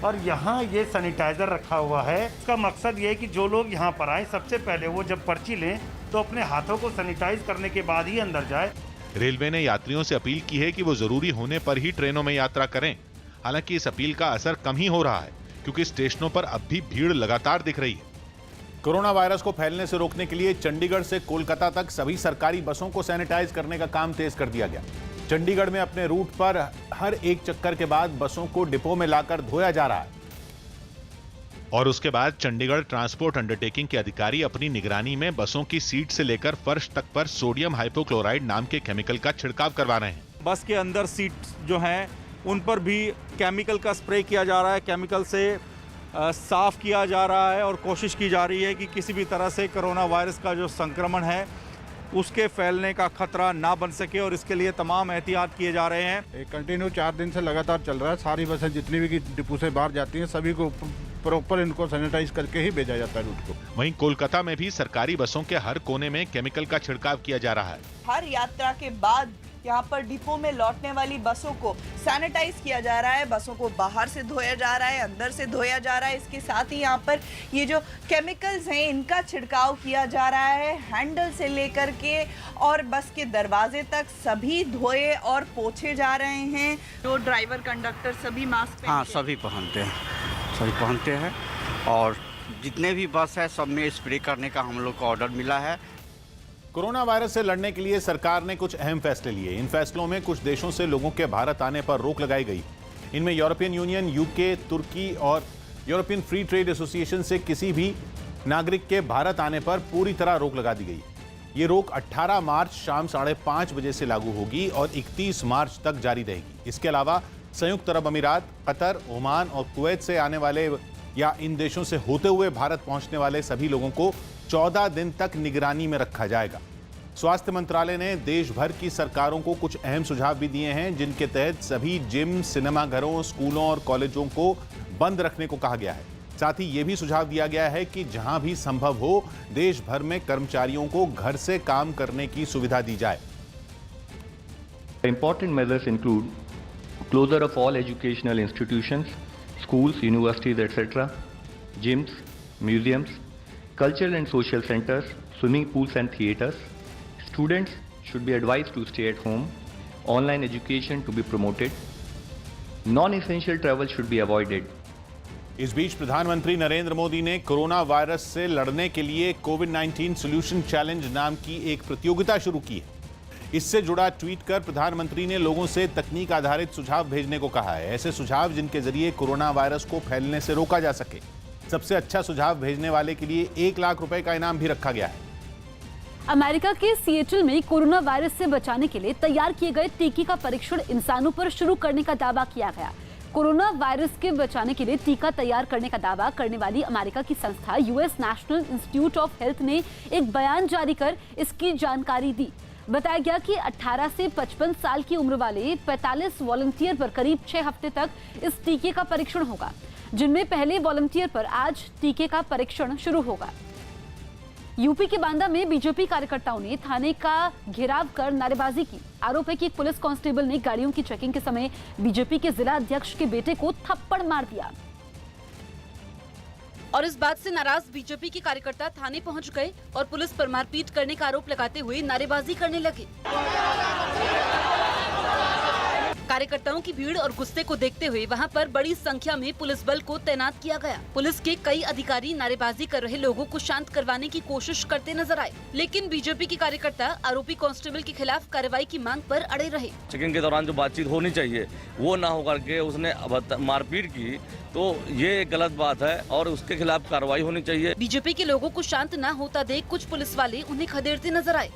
X: और यहाँ ये सैनिटाइजर रखा हुआ है। इसका मकसद ये है कि जो लोग यहाँ पर आए सबसे पहले वो जब पर्ची लें तो अपने हाथों को सैनिटाइज करने के बाद ही अंदर जाए।
G: रेलवे ने यात्रियों से अपील की है कि वो जरूरी होने पर ही ट्रेनों में यात्रा करें। हालांकि इस अपील का असर कम ही हो रहा है क्योंकि स्टेशनों पर अब भी भीड़ लगातार दिख रही है।
D: कोरोना वायरस को फैलने से रोकने के लिए चंडीगढ़ से कोलकाता तक सभी सरकारी बसों को सैनिटाइज करने का काम तेज कर दिया गया। चंडीगढ़ में अपने रूट पर हर एक चक्कर के बाद बसों को डिपो में लाकर धोया जा रहा है
G: और उसके बाद चंडीगढ़ ट्रांसपोर्ट अंडरटेकिंग के अधिकारी अपनी निगरानी में बसों की सीट से लेकर फर्श तक पर सोडियम हाइपोक्लोराइड नाम के केमिकल का छिड़काव करवा रहे हैं।
Y: बस के अंदर सीट जो हैं उन पर भी केमिकल का स्प्रे किया जा रहा है, केमिकल से साफ किया जा रहा है और कोशिश की जा रही है कि किसी भी तरह से कोरोना वायरस का जो संक्रमण है उसके फैलने का खतरा ना बन सके और इसके लिए तमाम एहतियात किए जा रहे हैं।
T: कंटिन्यू 4 दिन से लगातार चल रहा है। सारी बसें जितनी भी डिपो से बाहर जाती हैं सभी को प्रॉपर इनको सैनिटाइज करके ही भेजा जाता है रूट को।
G: वहीं कोलकाता में भी सरकारी बसों के हर कोने में केमिकल का छिड़काव किया जा रहा है।
Z: हर यात्रा के बाद
L: यहाँ पर डिपो में लौटने वाली बसों को सैनिटाइज किया जा रहा है, बसों को बाहर से धोया जा रहा है, अंदर से धोया जा रहा है। इसके साथ ही यहाँ पर ये जो केमिकल्स हैं इनका छिड़काव किया जा रहा है, हैंडल से लेकर के और बस के दरवाजे तक सभी धोए और पोछे जा रहे हैं। जो ड्राइवर कंडक्टर सभी मास्क
N: हाँ सभी पहनते हैं और जितने भी बस है सब में स्प्रे करने का हम लोग को ऑर्डर मिला है।
D: कोरोना वायरस से लड़ने के लिए सरकार ने कुछ अहम फैसले लिए। इन फैसलों में कुछ देशों से लोगों के भारत आने पर रोक लगाई गई। इनमें यूरोपियन यूनियन, यूके, तुर्की और यूरोपियन फ्री ट्रेड एसोसिएशन से किसी भी नागरिक के भारत आने पर पूरी तरह रोक लगा दी गई। ये रोक 18 मार्च शाम 5:30 बजे से लागू होगी और 31 मार्च तक जारी रहेगी। इसके अलावा संयुक्त अरब अमीरात, कतर, ओमान और कुवैत से आने वाले या इन देशों से होते हुए भारत पहुंचने वाले सभी लोगों को 14 दिन तक निगरानी में रखा जाएगा। स्वास्थ्य मंत्रालय ने देश भर की सरकारों को कुछ अहम सुझाव भी दिए हैं, जिनके तहत सभी जिम, सिनेमाघरों, स्कूलों और कॉलेजों को बंद रखने को कहा गया है। साथ ही ये भी सुझाव दिया गया है कि जहां भी संभव हो देश भर में कर्मचारियों को घर से काम करने की सुविधा दी जाए।
O: Important measures include closure of all educational institutions, schools, universities, etc., gyms, museums, cultural and social centers, swimming pools and theaters. Students should be advised to stay at home. Online education to be promoted. Non-essential travel should be avoided.
D: इस बीच प्रधानमंत्री नरेंद्र मोदी ने corona virus से लड़ने के लिए कोविड-19 solution challenge नाम की एक प्रतियोगिता शुरू की है। इससे जुड़ा ट्वीट कर प्रधानमंत्री ने लोगों से तकनीक आधारित सुझाव भेजने को कहा है। ऐसे सुझाव जिनके जरिए कोरोना वायरस को फैलने से रोका जा सके। सबसे अच्छा सुझाव भेजने वाले के लिए 1 लाख रुपए का इनाम भी रखा गया है।
B: अमेरिका के सिएटल में कोरोना वायरस से बचाने के लिए तैयार किए गए टीके का परीक्षण इंसानों पर शुरू करने का दावा किया गया। कोरोना वायरस के बचाने के लिए टीका तैयार करने का दावा करने वाली अमेरिका की संस्था US national institute of health ने एक बयान जारी कर इसकी जानकारी दी। बताया गया कि 18 से 55 साल की उम्र वाले 45 वॉलंटियर पर करीब 6 हफ्ते तक इस टीके का परीक्षण होगा, जिनमें पहले वॉलंटियर पर आज टीके का परीक्षण शुरू होगा। यूपी के बांदा में बीजेपी कार्यकर्ताओं ने थाने का घेराव कर नारेबाजी की। आरोप है कि एक पुलिस कांस्टेबल ने गाड़ियों की चेकिंग के समय बीजेपी के जिला अध्यक्ष के बेटे को थप्पड़ मार दिया
E: और इस बात से नाराज बीजेपी के कार्यकर्ता थाने पहुंच गए और पुलिस पर मारपीट करने का आरोप लगाते हुए नारेबाजी करने लगे। कार्यकर्ताओं की भीड़ और गुस्से को देखते हुए वहां पर बड़ी संख्या में पुलिस बल को तैनात किया गया। पुलिस के कई अधिकारी नारेबाजी कर रहे लोगों को शांत करवाने की कोशिश करते नजर आए, लेकिन बीजेपी के कार्यकर्ता आरोपी कांस्टेबल के खिलाफ कार्रवाई की मांग पर अड़े रहे।
P: चेकिंग के दौरान जो बातचीत होनी चाहिए वो ना होकर के उसने मारपीट की, तो ये गलत बात है और उसके खिलाफ कार्रवाई होनी चाहिए।
E: बीजेपी के लोगों को शांत न होता देख कुछ पुलिस वाले उन्हें खदेड़ते नजर आए।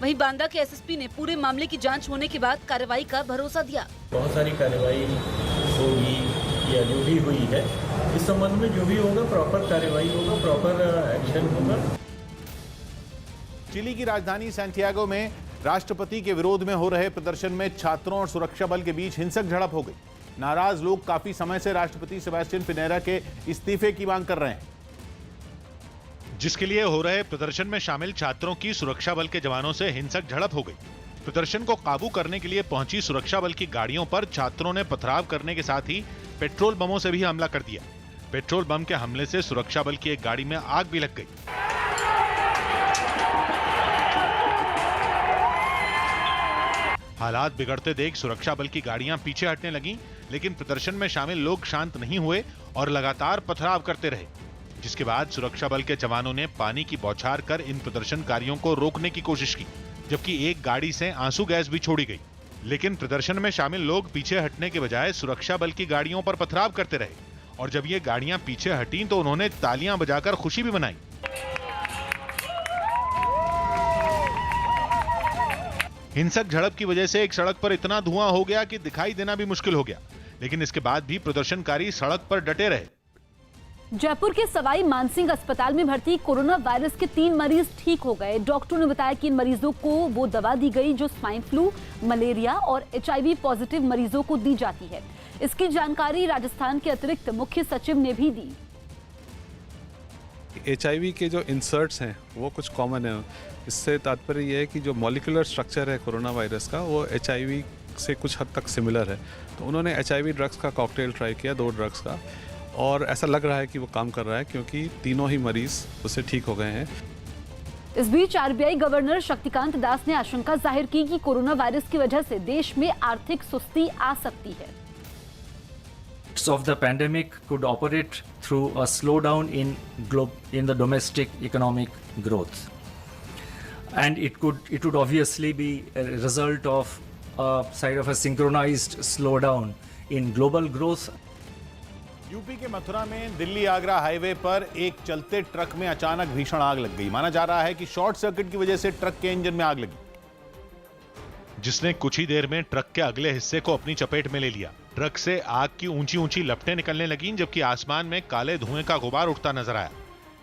E: वहीं बांदा के एसएसपी ने पूरे मामले की जांच होने के बाद कार्रवाई का भरोसा दिया।
Q: बहुत सारी कार्रवाई होगी या जो भी हुई है इस संबंध में जो भी होगा प्रॉपर कार्रवाई होगा, प्रॉपर एक्शन होगा।
D: चिली की राजधानी सैंटियागो में राष्ट्रपति के विरोध में हो रहे प्रदर्शन में छात्रों और सुरक्षा बल के बीच हिंसक झड़प हो गई। नाराज लोग काफी समय से राष्ट्रपति सेबास्टियन पिनेरा के इस्तीफे की मांग कर रहे हैं,
G: जिसके लिए हो रहे प्रदर्शन में शामिल छात्रों की सुरक्षा बल के जवानों से हिंसक झड़प हो गई। प्रदर्शन को काबू करने के लिए पहुंची सुरक्षा बल की गाड़ियों पर छात्रों ने पथराव करने के साथ ही पेट्रोल बमों से भी हमला कर दिया। पेट्रोल बम के हमले से सुरक्षा बल की एक गाड़ी में आग भी लग गई। हालात बिगड़ते देख सुरक्षा बल की गाड़ियां पीछे हटने लगीं, लेकिन प्रदर्शन में शामिल लोग शांत नहीं हुए और लगातार पथराव करते रहे, जिसके बाद सुरक्षा बल के जवानों ने पानी की बौछार कर इन प्रदर्शनकारियों को रोकने की कोशिश की, जबकि एक गाड़ी से आंसू गैस भी छोड़ी गई। लेकिन प्रदर्शन में शामिल लोग पीछे हटने के बजाय सुरक्षा बल की गाड़ियों पर पथराव करते रहे और जब ये गाड़ियां पीछे हटीं तो उन्होंने तालियां बजाकर खुशी भी मनाई। हिंसक झड़प की वजह से एक सड़क पर इतना धुआं हो गया कि दिखाई देना भी मुश्किल हो गया, लेकिन इसके बाद भी प्रदर्शनकारी सड़क पर डटे रहे।
B: जयपुर के सवाई मानसिंह अस्पताल में भर्ती कोरोना वायरस के 3 मरीज ठीक हो गए। डॉक्टरों ने बताया कि इन मरीजों को वो दवा दी गई जो स्वाइन फ्लू, मलेरिया और HIV पॉजिटिव मरीजों को दी जाती है। इसकी जानकारी राजस्थान के अतिरिक्त मुख्य सचिव ने भी दी।
A: HIV के जो इंसर्ट्स हैं वो कुछ कॉमन है। इससे तात्पर्य ये है कि जो मॉलिक्यूलर स्ट्रक्चर है कोरोना वायरस का वो HIV से कुछ हद तक सिमिलर है। तो उन्होंने HIV ड्रग्स का कॉकटेल ट्राई किया, 2 ड्रग्स का, और ऐसा लग रहा है कि वो काम कर रहा है क्योंकि तीनों ही मरीज उससे ठीक हो गए हैं।
B: इस बीच RBI गवर्नर शक्तिकांत दास ने आशंका जाहिर की कि कोरोना वायरस की वजह से देश में आर्थिक सुस्ती आ सकती है।
C: Of the pandemic could operate through a slowdown in the domestic economic growth, and it would obviously be a result of a side of a synchronized slowdown in global growth.
D: UP के मथुरा में Delhi Agra highway पर एक चलते truck में अचानक भीषण आग लग गई। माना जा रहा है कि शॉर्ट सर्किट की वजह से ट्रक के इंजन में आग लगी,
G: जिसने कुछ ही देर में ट्रक के अगले हिस्से को अपनी चपेट में ले लिया। ट्रक से आग की ऊंची ऊंची लपटें निकलने लगीं, जबकि आसमान में काले धुएं का गुबार उठता नजर आया,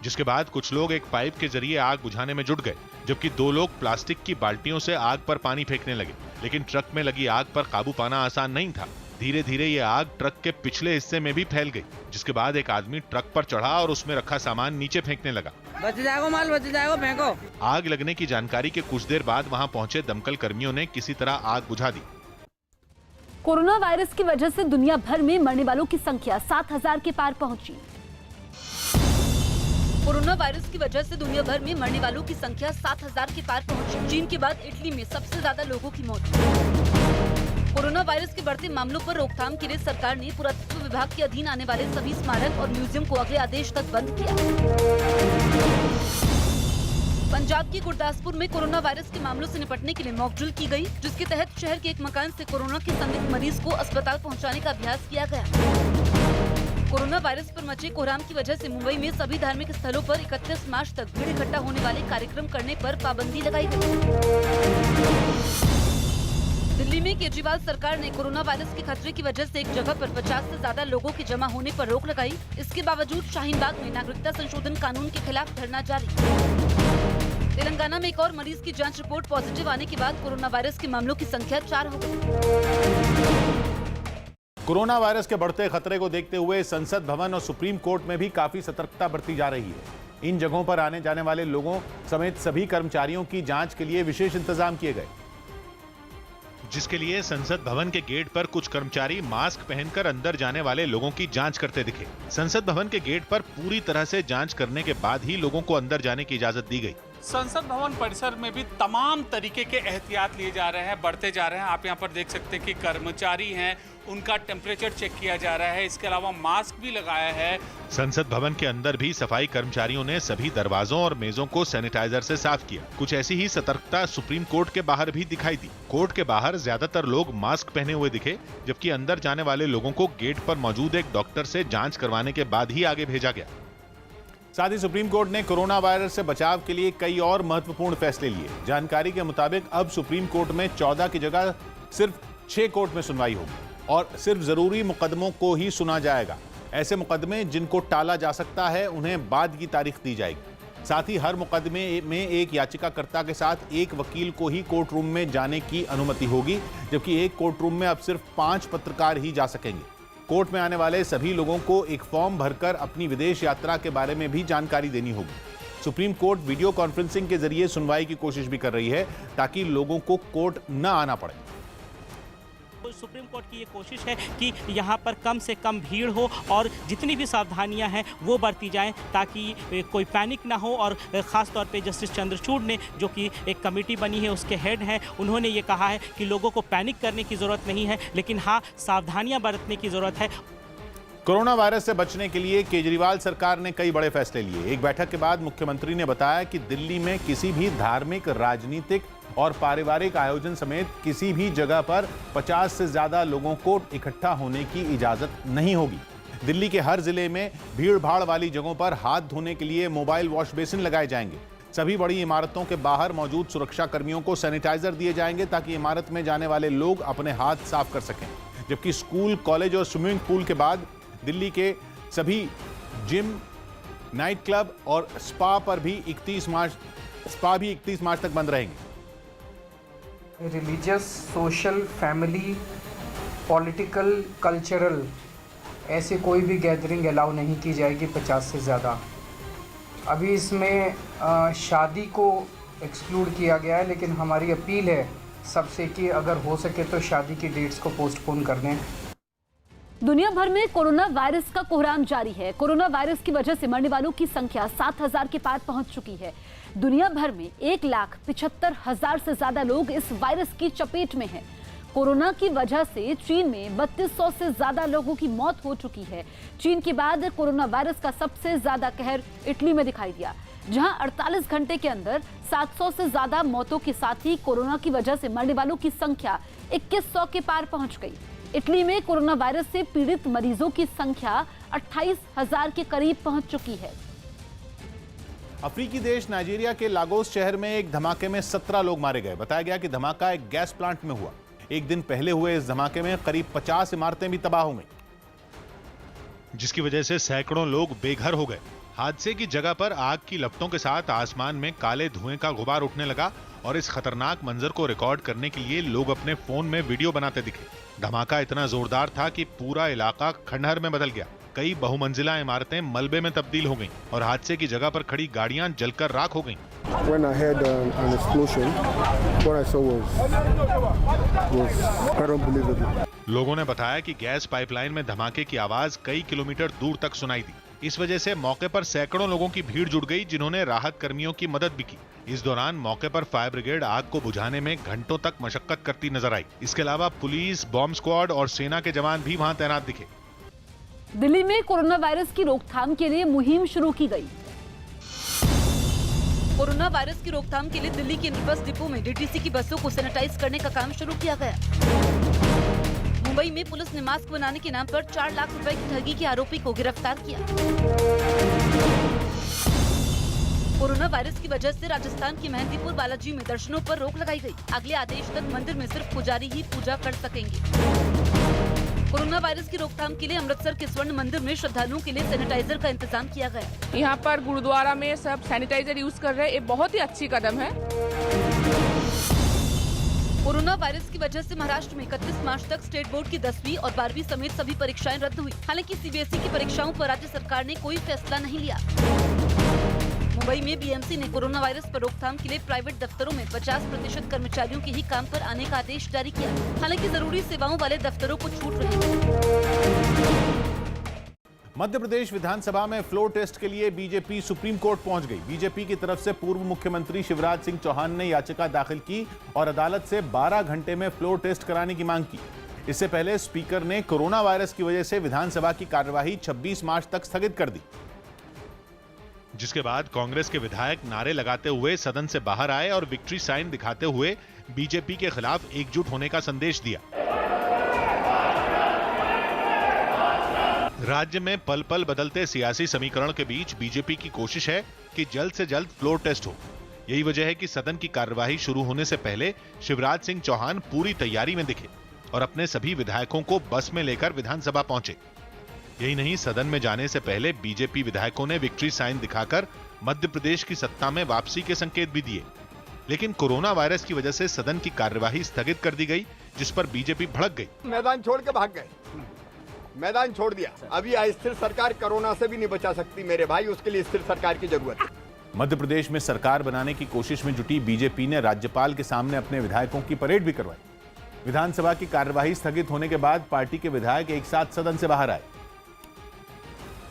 G: जिसके बाद कुछ लोग एक पाइप के जरिए आग बुझाने में जुट गए, जबकि 2 लोग प्लास्टिक की बाल्टियों से आग पर पानी फेंकने लगे। लेकिन ट्रक में लगी आग पर काबू पाना आसान नहीं था। धीरे धीरे ये आग ट्रक के पिछले हिस्से में भी फैल गई, जिसके बाद एक आदमी ट्रक पर चढ़ा और उसमें रखा सामान नीचे फेंकने लगा।
R: बच जाएगा माल, बच जाएगा, फेंको।
G: आग लगने की जानकारी के कुछ देर बाद वहां पहुंचे दमकल कर्मियों ने किसी तरह आग बुझा दी।
B: कोरोना वायरस की वजह से दुनिया भर में मरने वालों की संख्या 7,000 के पार पहुंची।
E: कोरोना वायरस की वजह से दुनिया भर में मरने वालों की संख्या 7,000 के पार पहुंची। चीन के बाद इटली में सबसे ज्यादा लोगों की मौत। कोरोना वायरस के बढ़ते मामलों पर रोकथाम के लिए सरकार ने पुरातत्व विभाग के अधीन आने वाले सभी स्मारक और म्यूजियम को अगले आदेश तक बंद किया। पंजाब के गुरदासपुर में कोरोना वायरस के मामलों से निपटने के लिए मॉक ड्रिल की गई, जिसके तहत शहर के एक मकान से कोरोना के संदिग्ध मरीज को अस्पताल पहुंचाने का अभ्यास किया गया। कोरोना वायरस पर मचे कोहराम की वजह से मुंबई में सभी धार्मिक स्थलों पर 31 मार्च तक भीड़ इकट्ठा होने वाले कार्यक्रम करने पर पाबंदी लगाई गई। दिल्ली में केजरीवाल सरकार ने कोरोना वायरस के खतरे की वजह से एक जगह पर 50 से ज्यादा लोगों के जमा होने पर रोक लगाई। इसके बावजूद शाहीन बाग में नागरिकता संशोधन कानून के खिलाफ धरना जारी। तेलंगाना में एक और मरीज की जांच रिपोर्ट पॉजिटिव आने के बाद कोरोना वायरस के मामलों की संख्या 4 हो गई।
D: कोरोना वायरस के बढ़ते खतरे को देखते हुए संसद भवन और सुप्रीम कोर्ट में भी काफी सतर्कता बरती जा रही है। इन जगहों पर आने जाने वाले लोगों समेत सभी कर्मचारियों की जांच के लिए विशेष इंतजाम किए गए,
G: जिसके लिए संसद भवन के गेट पर कुछ कर्मचारी मास्क पहनकर अंदर जाने वाले लोगों की जांच करते दिखे। संसद भवन के गेट पर पूरी तरह से जांच करने के बाद ही लोगों को अंदर जाने की इजाजत दी गई।
S: संसद भवन परिसर में भी तमाम तरीके के एहतियात लिए जा रहे हैं, बढ़ते जा रहे हैं। आप यहाँ पर देख सकते हैं कि कर्मचारी हैं, उनका टेम्परेचर चेक किया जा रहा है। इसके अलावा मास्क भी लगाया है।
G: संसद भवन के अंदर भी सफाई कर्मचारियों ने सभी दरवाजों और मेजों को सैनिटाइजर से साफ किया। कुछ ऐसी ही सतर्कता सुप्रीम कोर्ट के बाहर भी दिखाई दी। कोर्ट के बाहर ज्यादातर लोग मास्क पहने हुए दिखे, जबकि अंदर जाने वाले लोगों को गेट पर मौजूद एक डॉक्टर से जांच करवाने के बाद ही आगे भेजा गया।
D: साथ ही सुप्रीम कोर्ट ने कोरोना वायरस से बचाव के लिए कई और महत्वपूर्ण फैसले लिए। जानकारी के मुताबिक अब सुप्रीम कोर्ट में 14 की जगह सिर्फ 6 कोर्ट में सुनवाई होगी और सिर्फ जरूरी मुकदमों को ही सुना जाएगा। ऐसे मुकदमे जिनको टाला जा सकता है उन्हें बाद की तारीख दी जाएगी। साथ ही हर मुकदमे में एक याचिकाकर्ता के साथ एक वकील को ही कोर्ट रूम में जाने की अनुमति होगी, जबकि एक कोर्ट रूम में अब सिर्फ 5 पत्रकार ही जा सकेंगे। कोर्ट में आने वाले सभी लोगों को एक फॉर्म भरकर अपनी विदेश यात्रा के बारे में भी जानकारी देनी होगी। सुप्रीम कोर्ट वीडियो कॉन्फ्रेंसिंग के जरिए सुनवाई की कोशिश भी कर रही है ताकि लोगों को कोर्ट न आना पड़े।
U: सुप्रीम कोर्ट की ये कोशिश है कि यहाँ पर कम से कम भीड़ हो और जितनी भी सावधानियां हैं वो बरती जाएं ताकि कोई पैनिक ना हो। और ख़ास तौर पे जस्टिस चंद्रचूड़ ने, जो कि एक कमेटी बनी है उसके हेड हैं, उन्होंने ये कहा है कि लोगों को पैनिक करने की ज़रूरत नहीं है, लेकिन हाँ सावधानियाँ बरतने की ज़रूरत है।
D: कोरोना वायरस से बचने के लिए केजरीवाल सरकार ने कई बड़े फैसले लिए। एक बैठक के बाद मुख्यमंत्री ने बताया कि दिल्ली में किसी भी धार्मिक, राजनीतिक और पारिवारिक आयोजन समेत किसी भी जगह पर 50 से ज्यादा लोगों को इकट्ठा होने की इजाजत नहीं होगी। दिल्ली के हर जिले में भीड़ भाड़ वाली जगहों पर हाथ धोने के लिए मोबाइल वॉश बेसिन लगाए जाएंगे। सभी बड़ी इमारतों के बाहर मौजूद सुरक्षा कर्मियों को सैनिटाइजर दिए जाएंगे ताकि इमारत में जाने वाले लोग अपने हाथ साफ कर सकें। जबकि स्कूल, कॉलेज और स्विमिंग पूल के बाद दिल्ली के सभी जिम, नाइट क्लब और स्पा भी 31 मार्च तक बंद रहेंगे।
V: Religious, social, family, political, cultural ऐसे कोई भी गैदरिंग अलाउ नहीं की जाएगी 50 से ज़्यादा। अभी इसमें शादी को एक्सक्लूड किया गया है, लेकिन हमारी अपील है सबसे कि अगर हो सके तो शादी की डेट्स को पोस्टपोन कर दें।
B: दुनिया भर में कोरोना वायरस का कोहराम जारी है। कोरोना वायरस की वजह से मरने वालों की संख्या 7,000 के पार पहुंच चुकी है। दुनिया भर में 1,75,000 से ज्यादा लोग इस वायरस की चपेट में हैं। कोरोना की वजह से चीन में 3200 से ज्यादा लोगों की मौत हो चुकी है। चीन के बाद कोरोना वायरस का सबसे ज्यादा कहर इटली में दिखाई दिया, जहां 48 घंटे के अंदर 700 से ज्यादा मौतों के साथ ही कोरोना की वजह से मरने वालों की संख्या 2100 के पार पहुंच गई। इटली में कोरोना वायरस से पीड़ित मरीजों की संख्या 28,000 के करीब पहुंच चुकी है।
D: अफ्रीकी देश नाइजीरिया के लागोस शहर में एक धमाके में 17 लोग मारे गए। बताया गया कि धमाका एक गैस प्लांट में हुआ। एक दिन पहले हुए इस धमाके में करीब 50 इमारतें भी तबाह हो गईं,
G: जिसकी वजह से सैकड़ों लोग बेघर हो गए। हादसे की जगह पर आग की लपटों के साथ आसमान में काले धुएं का गुबार उठने लगा और इस खतरनाक मंजर को रिकॉर्ड करने के लिए लोग अपने फोन में वीडियो बनाते दिखे। धमाका इतना जोरदार था कि पूरा इलाका खंडहर में बदल गया। कई बहुमंजिला इमारतें मलबे में तब्दील हो गईं और हादसे की जगह पर खड़ी गाड़ियां जलकर राख हो गईं।
F: When I heard an explosion, what I saw was unbelievable.
G: लोगों ने बताया कि गैस पाइपलाइन में धमाके की आवाज कई किलोमीटर दूर तक सुनाई दी। इस वजह से मौके पर सैकड़ों लोगों की भीड़ जुट गई, जिन्होंने राहत कर्मियों की मदद भी की। इस दौरान मौके पर फायर ब्रिगेड आग को बुझाने में घंटों तक मशक्कत करती नजर आई। इसके अलावा पुलिस, बॉम्ब स्क्वाड और सेना के जवान भी वहां तैनात दिखे।
B: दिल्ली में कोरोना वायरस की रोकथाम के लिए मुहिम शुरू की गई।
E: कोरोना वायरस की रोकथाम के लिए दिल्ली के बस डिपो में डीटीसी की बसों को सैनिटाइज करने का काम शुरू किया गया। मुंबई में पुलिस ने मास्क बनाने के नाम पर 4 लाख रुपए की ठगी के आरोपी को गिरफ्तार किया। कोरोना वायरस की वजह से राजस्थान के मेहंदीपुर बालाजी में दर्शनों पर रोक लगाई गई। अगले आदेश तक मंदिर में सिर्फ पुजारी ही पूजा कर सकेंगे। कोरोना वायरस की रोकथाम के लिए अमृतसर के स्वर्ण मंदिर में श्रद्धालुओं के लिए सैनिटाइजर का इंतजाम किया गया।
R: यहाँ पर गुरुद्वारा में सब सैनिटाइजर यूज कर रहे हैं, ये बहुत ही अच्छी कदम है।
E: कोरोना वायरस की वजह से महाराष्ट्र में 31 मार्च तक स्टेट बोर्ड की 10वीं और 12वीं समेत सभी परीक्षाएं रद्द हुई। हालांकि सीबीएसई की परीक्षाओं पर राज्य सरकार ने कोई फैसला नहीं लिया। मुंबई में बीएमसी ने कोरोना वायरस पर रोकथाम के लिए प्राइवेट दफ्तरों में 50% कर्मचारियों के ही काम पर आने का आदेश जारी किया। हालांकि जरूरी सेवाओं वाले दफ्तरों को छूट रही।
D: मध्य प्रदेश विधानसभा में फ्लोर टेस्ट के लिए बीजेपी सुप्रीम कोर्ट पहुंच गई। बीजेपी की तरफ से पूर्व मुख्यमंत्री शिवराज सिंह चौहान ने याचिका दाखिल की और अदालत से 12 घंटे में फ्लोर टेस्ट कराने की मांग की। इससे पहले स्पीकर ने कोरोना वायरस की वजह से विधानसभा की कार्यवाही 26 मार्च तक स्थगित कर दी,
G: जिसके बाद कांग्रेस के विधायक नारे लगाते हुए सदन से बाहर आए और विक्ट्री साइन दिखाते हुए बीजेपी के खिलाफ एकजुट होने का संदेश दिया। राज्य में पल पल बदलते सियासी समीकरण के बीच बीजेपी की कोशिश है कि जल्द से जल्द फ्लोर टेस्ट हो। यही वजह है कि सदन की कार्यवाही शुरू होने से पहले शिवराज सिंह चौहान पूरी तैयारी में दिखे और अपने सभी विधायकों को बस में लेकर विधानसभा पहुंचे। यही नहीं, सदन में जाने से पहले बीजेपी विधायकों ने विक्ट्री साइन दिखाकर मध्य प्रदेश की सत्ता में वापसी के संकेत भी दिए। लेकिन कोरोना वायरस की वजह से सदन की कार्यवाही स्थगित कर दी गई, जिस पर बीजेपी भड़क गई।
I: मैदान छोड़ के भाग गए, मैदान छोड़ दिया। अभी अस्थिर सरकार कोरोना से भी नहीं बचा सकती मेरे भाई, उसके लिए स्थिर सरकार की जरूरत है।
D: मध्य प्रदेश में सरकार बनाने की कोशिश में जुटी बीजेपी ने राज्यपाल के सामने अपने विधायकों की परेड भी करवाई। विधानसभा की कार्यवाही स्थगित होने के बाद पार्टी के विधायक एक साथ सदन से बाहर आए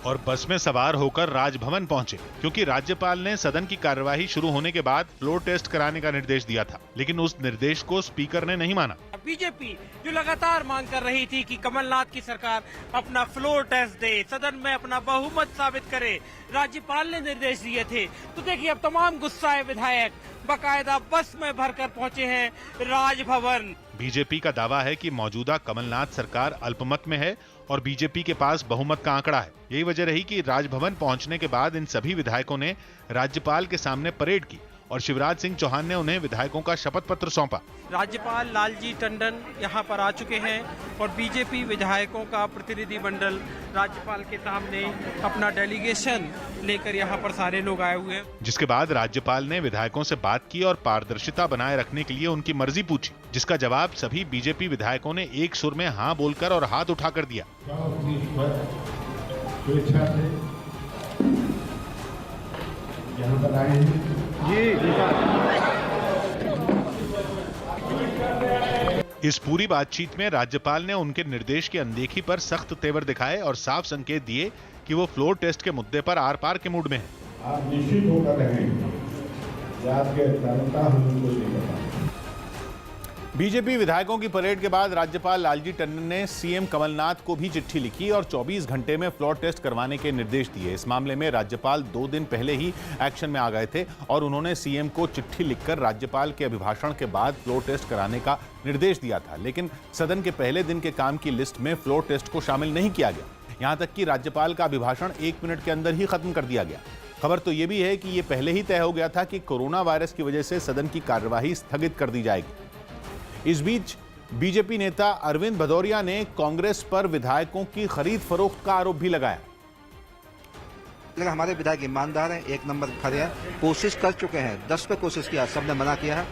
G: और बस में सवार होकर राजभवन पहुंचे, क्योंकि राज्यपाल ने सदन की कार्यवाही शुरू होने के बाद फ्लोर टेस्ट कराने का निर्देश दिया था। लेकिन उस निर्देश को स्पीकर ने नहीं माना।
U: बीजेपी जो लगातार मांग कर रही थी कि कमलनाथ की सरकार अपना फ्लोर टेस्ट दे, सदन में अपना बहुमत साबित करे, राज्यपाल ने निर्देश दिए थे। तो देखिए अब तमाम गुस्साए विधायक बाकायदा बस में भरकर पहुंचे हैं राजभवन।
G: बीजेपी का दावा है कि मौजूदा कमलनाथ सरकार अल्पमत में है और बीजेपी के पास बहुमत का आंकड़ा है। यही वजह रही कि राजभवन पहुंचने के बाद इन सभी विधायकों ने राज्यपाल के सामने परेड की और शिवराज सिंह चौहान ने उन्हें विधायकों का शपथ पत्र सौंपा।
U: राज्यपाल लालजी टंडन यहां पर आ चुके हैं और बीजेपी विधायकों का प्रतिनिधि मंडल राज्यपाल के सामने अपना डेलीगेशन लेकर यहां पर सारे लोग आए हुए हैं।
G: जिसके बाद राज्यपाल ने विधायकों से बात की और पारदर्शिता बनाए रखने के लिए उनकी मर्जी पूछी, जिसका जवाब सभी बीजेपी विधायकों ने एक सुर में हाँ बोलकर और हाथ उठाकर दिया।
H: यहाँ पर आए हैं
G: इस पूरी बातचीत में राज्यपाल ने उनके निर्देश की अनदेखी पर सख्त तेवर दिखाए और साफ संकेत दिए कि वो फ्लोर टेस्ट के मुद्दे पर आर पार के मूड में हैं।
H: आप निश्चित होकर रहें कि आपके अधिकारिता हम उनको नहीं बता।
D: बीजेपी विधायकों की परेड के बाद राज्यपाल लालजी टंडन ने सीएम कमलनाथ को भी चिट्ठी लिखी और 24 घंटे में फ्लोर टेस्ट करवाने के निर्देश दिए। इस मामले में राज्यपाल 2 दिन पहले ही एक्शन में आ गए थे और उन्होंने सीएम को चिट्ठी लिखकर राज्यपाल के अभिभाषण के बाद फ्लोर टेस्ट कराने का निर्देश दिया था, लेकिन सदन के पहले दिन के काम की लिस्ट में फ्लोर टेस्ट को शामिल नहीं किया गया। यहां तक कि राज्यपाल का अभिभाषण 1 मिनट के अंदर ही खत्म कर दिया गया। खबर तो यह भी है कि यह पहले ही तय हो गया था कि कोरोना वायरस की वजह से सदन की कार्यवाही स्थगित कर दी जाएगी। इस बीच बीजेपी नेता अरविंद भदौरिया ने कांग्रेस पर विधायकों की खरीद फरोख्त का आरोप भी लगाया।
J: लेकिन हमारे विधायक ईमानदार हैं, 1 नंबर खड़े हैं, कोशिश कर चुके हैं, 10 पे कोशिश किया, सबने मना किया है।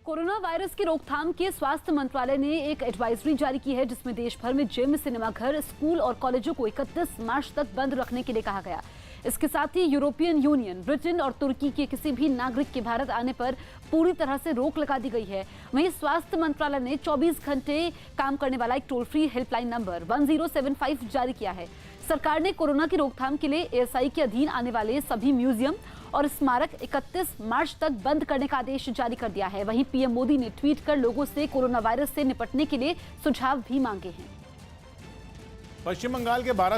B: कोरोना वायरस की रोकथाम के स्वास्थ्य मंत्रालय ने एक एडवाइजरी जारी की है जिसमें देश भर में जिम, सिनेमाघर, स्कूल और कॉलेजों को 31 मार्च तक बंद रखने के लिए कहा गया। इसके साथ ही यूरोपियन यूनियन, ब्रिटेन और तुर्की के किसी भी नागरिक के भारत आने पर पूरी तरह से रोक लगा दी गई है। वहीं स्वास्थ्य मंत्रालय ने 24 घंटे काम करने वाला एक टोल फ्री हेल्पलाइन नंबर 1075 जारी किया है। सरकार ने कोरोना की रोकथाम के लिए एएसआई के अधीन आने वाले सभी म्यूजियम और स्मारक 31 मार्च तक बंद करने का आदेश जारी कर दिया है। वहीं पीएम मोदी ने ट्वीट कर लोगों से कोरोना वायरस से निपटने के लिए सुझाव भी मांगे हैं।
D: पश्चिम बंगाल के 12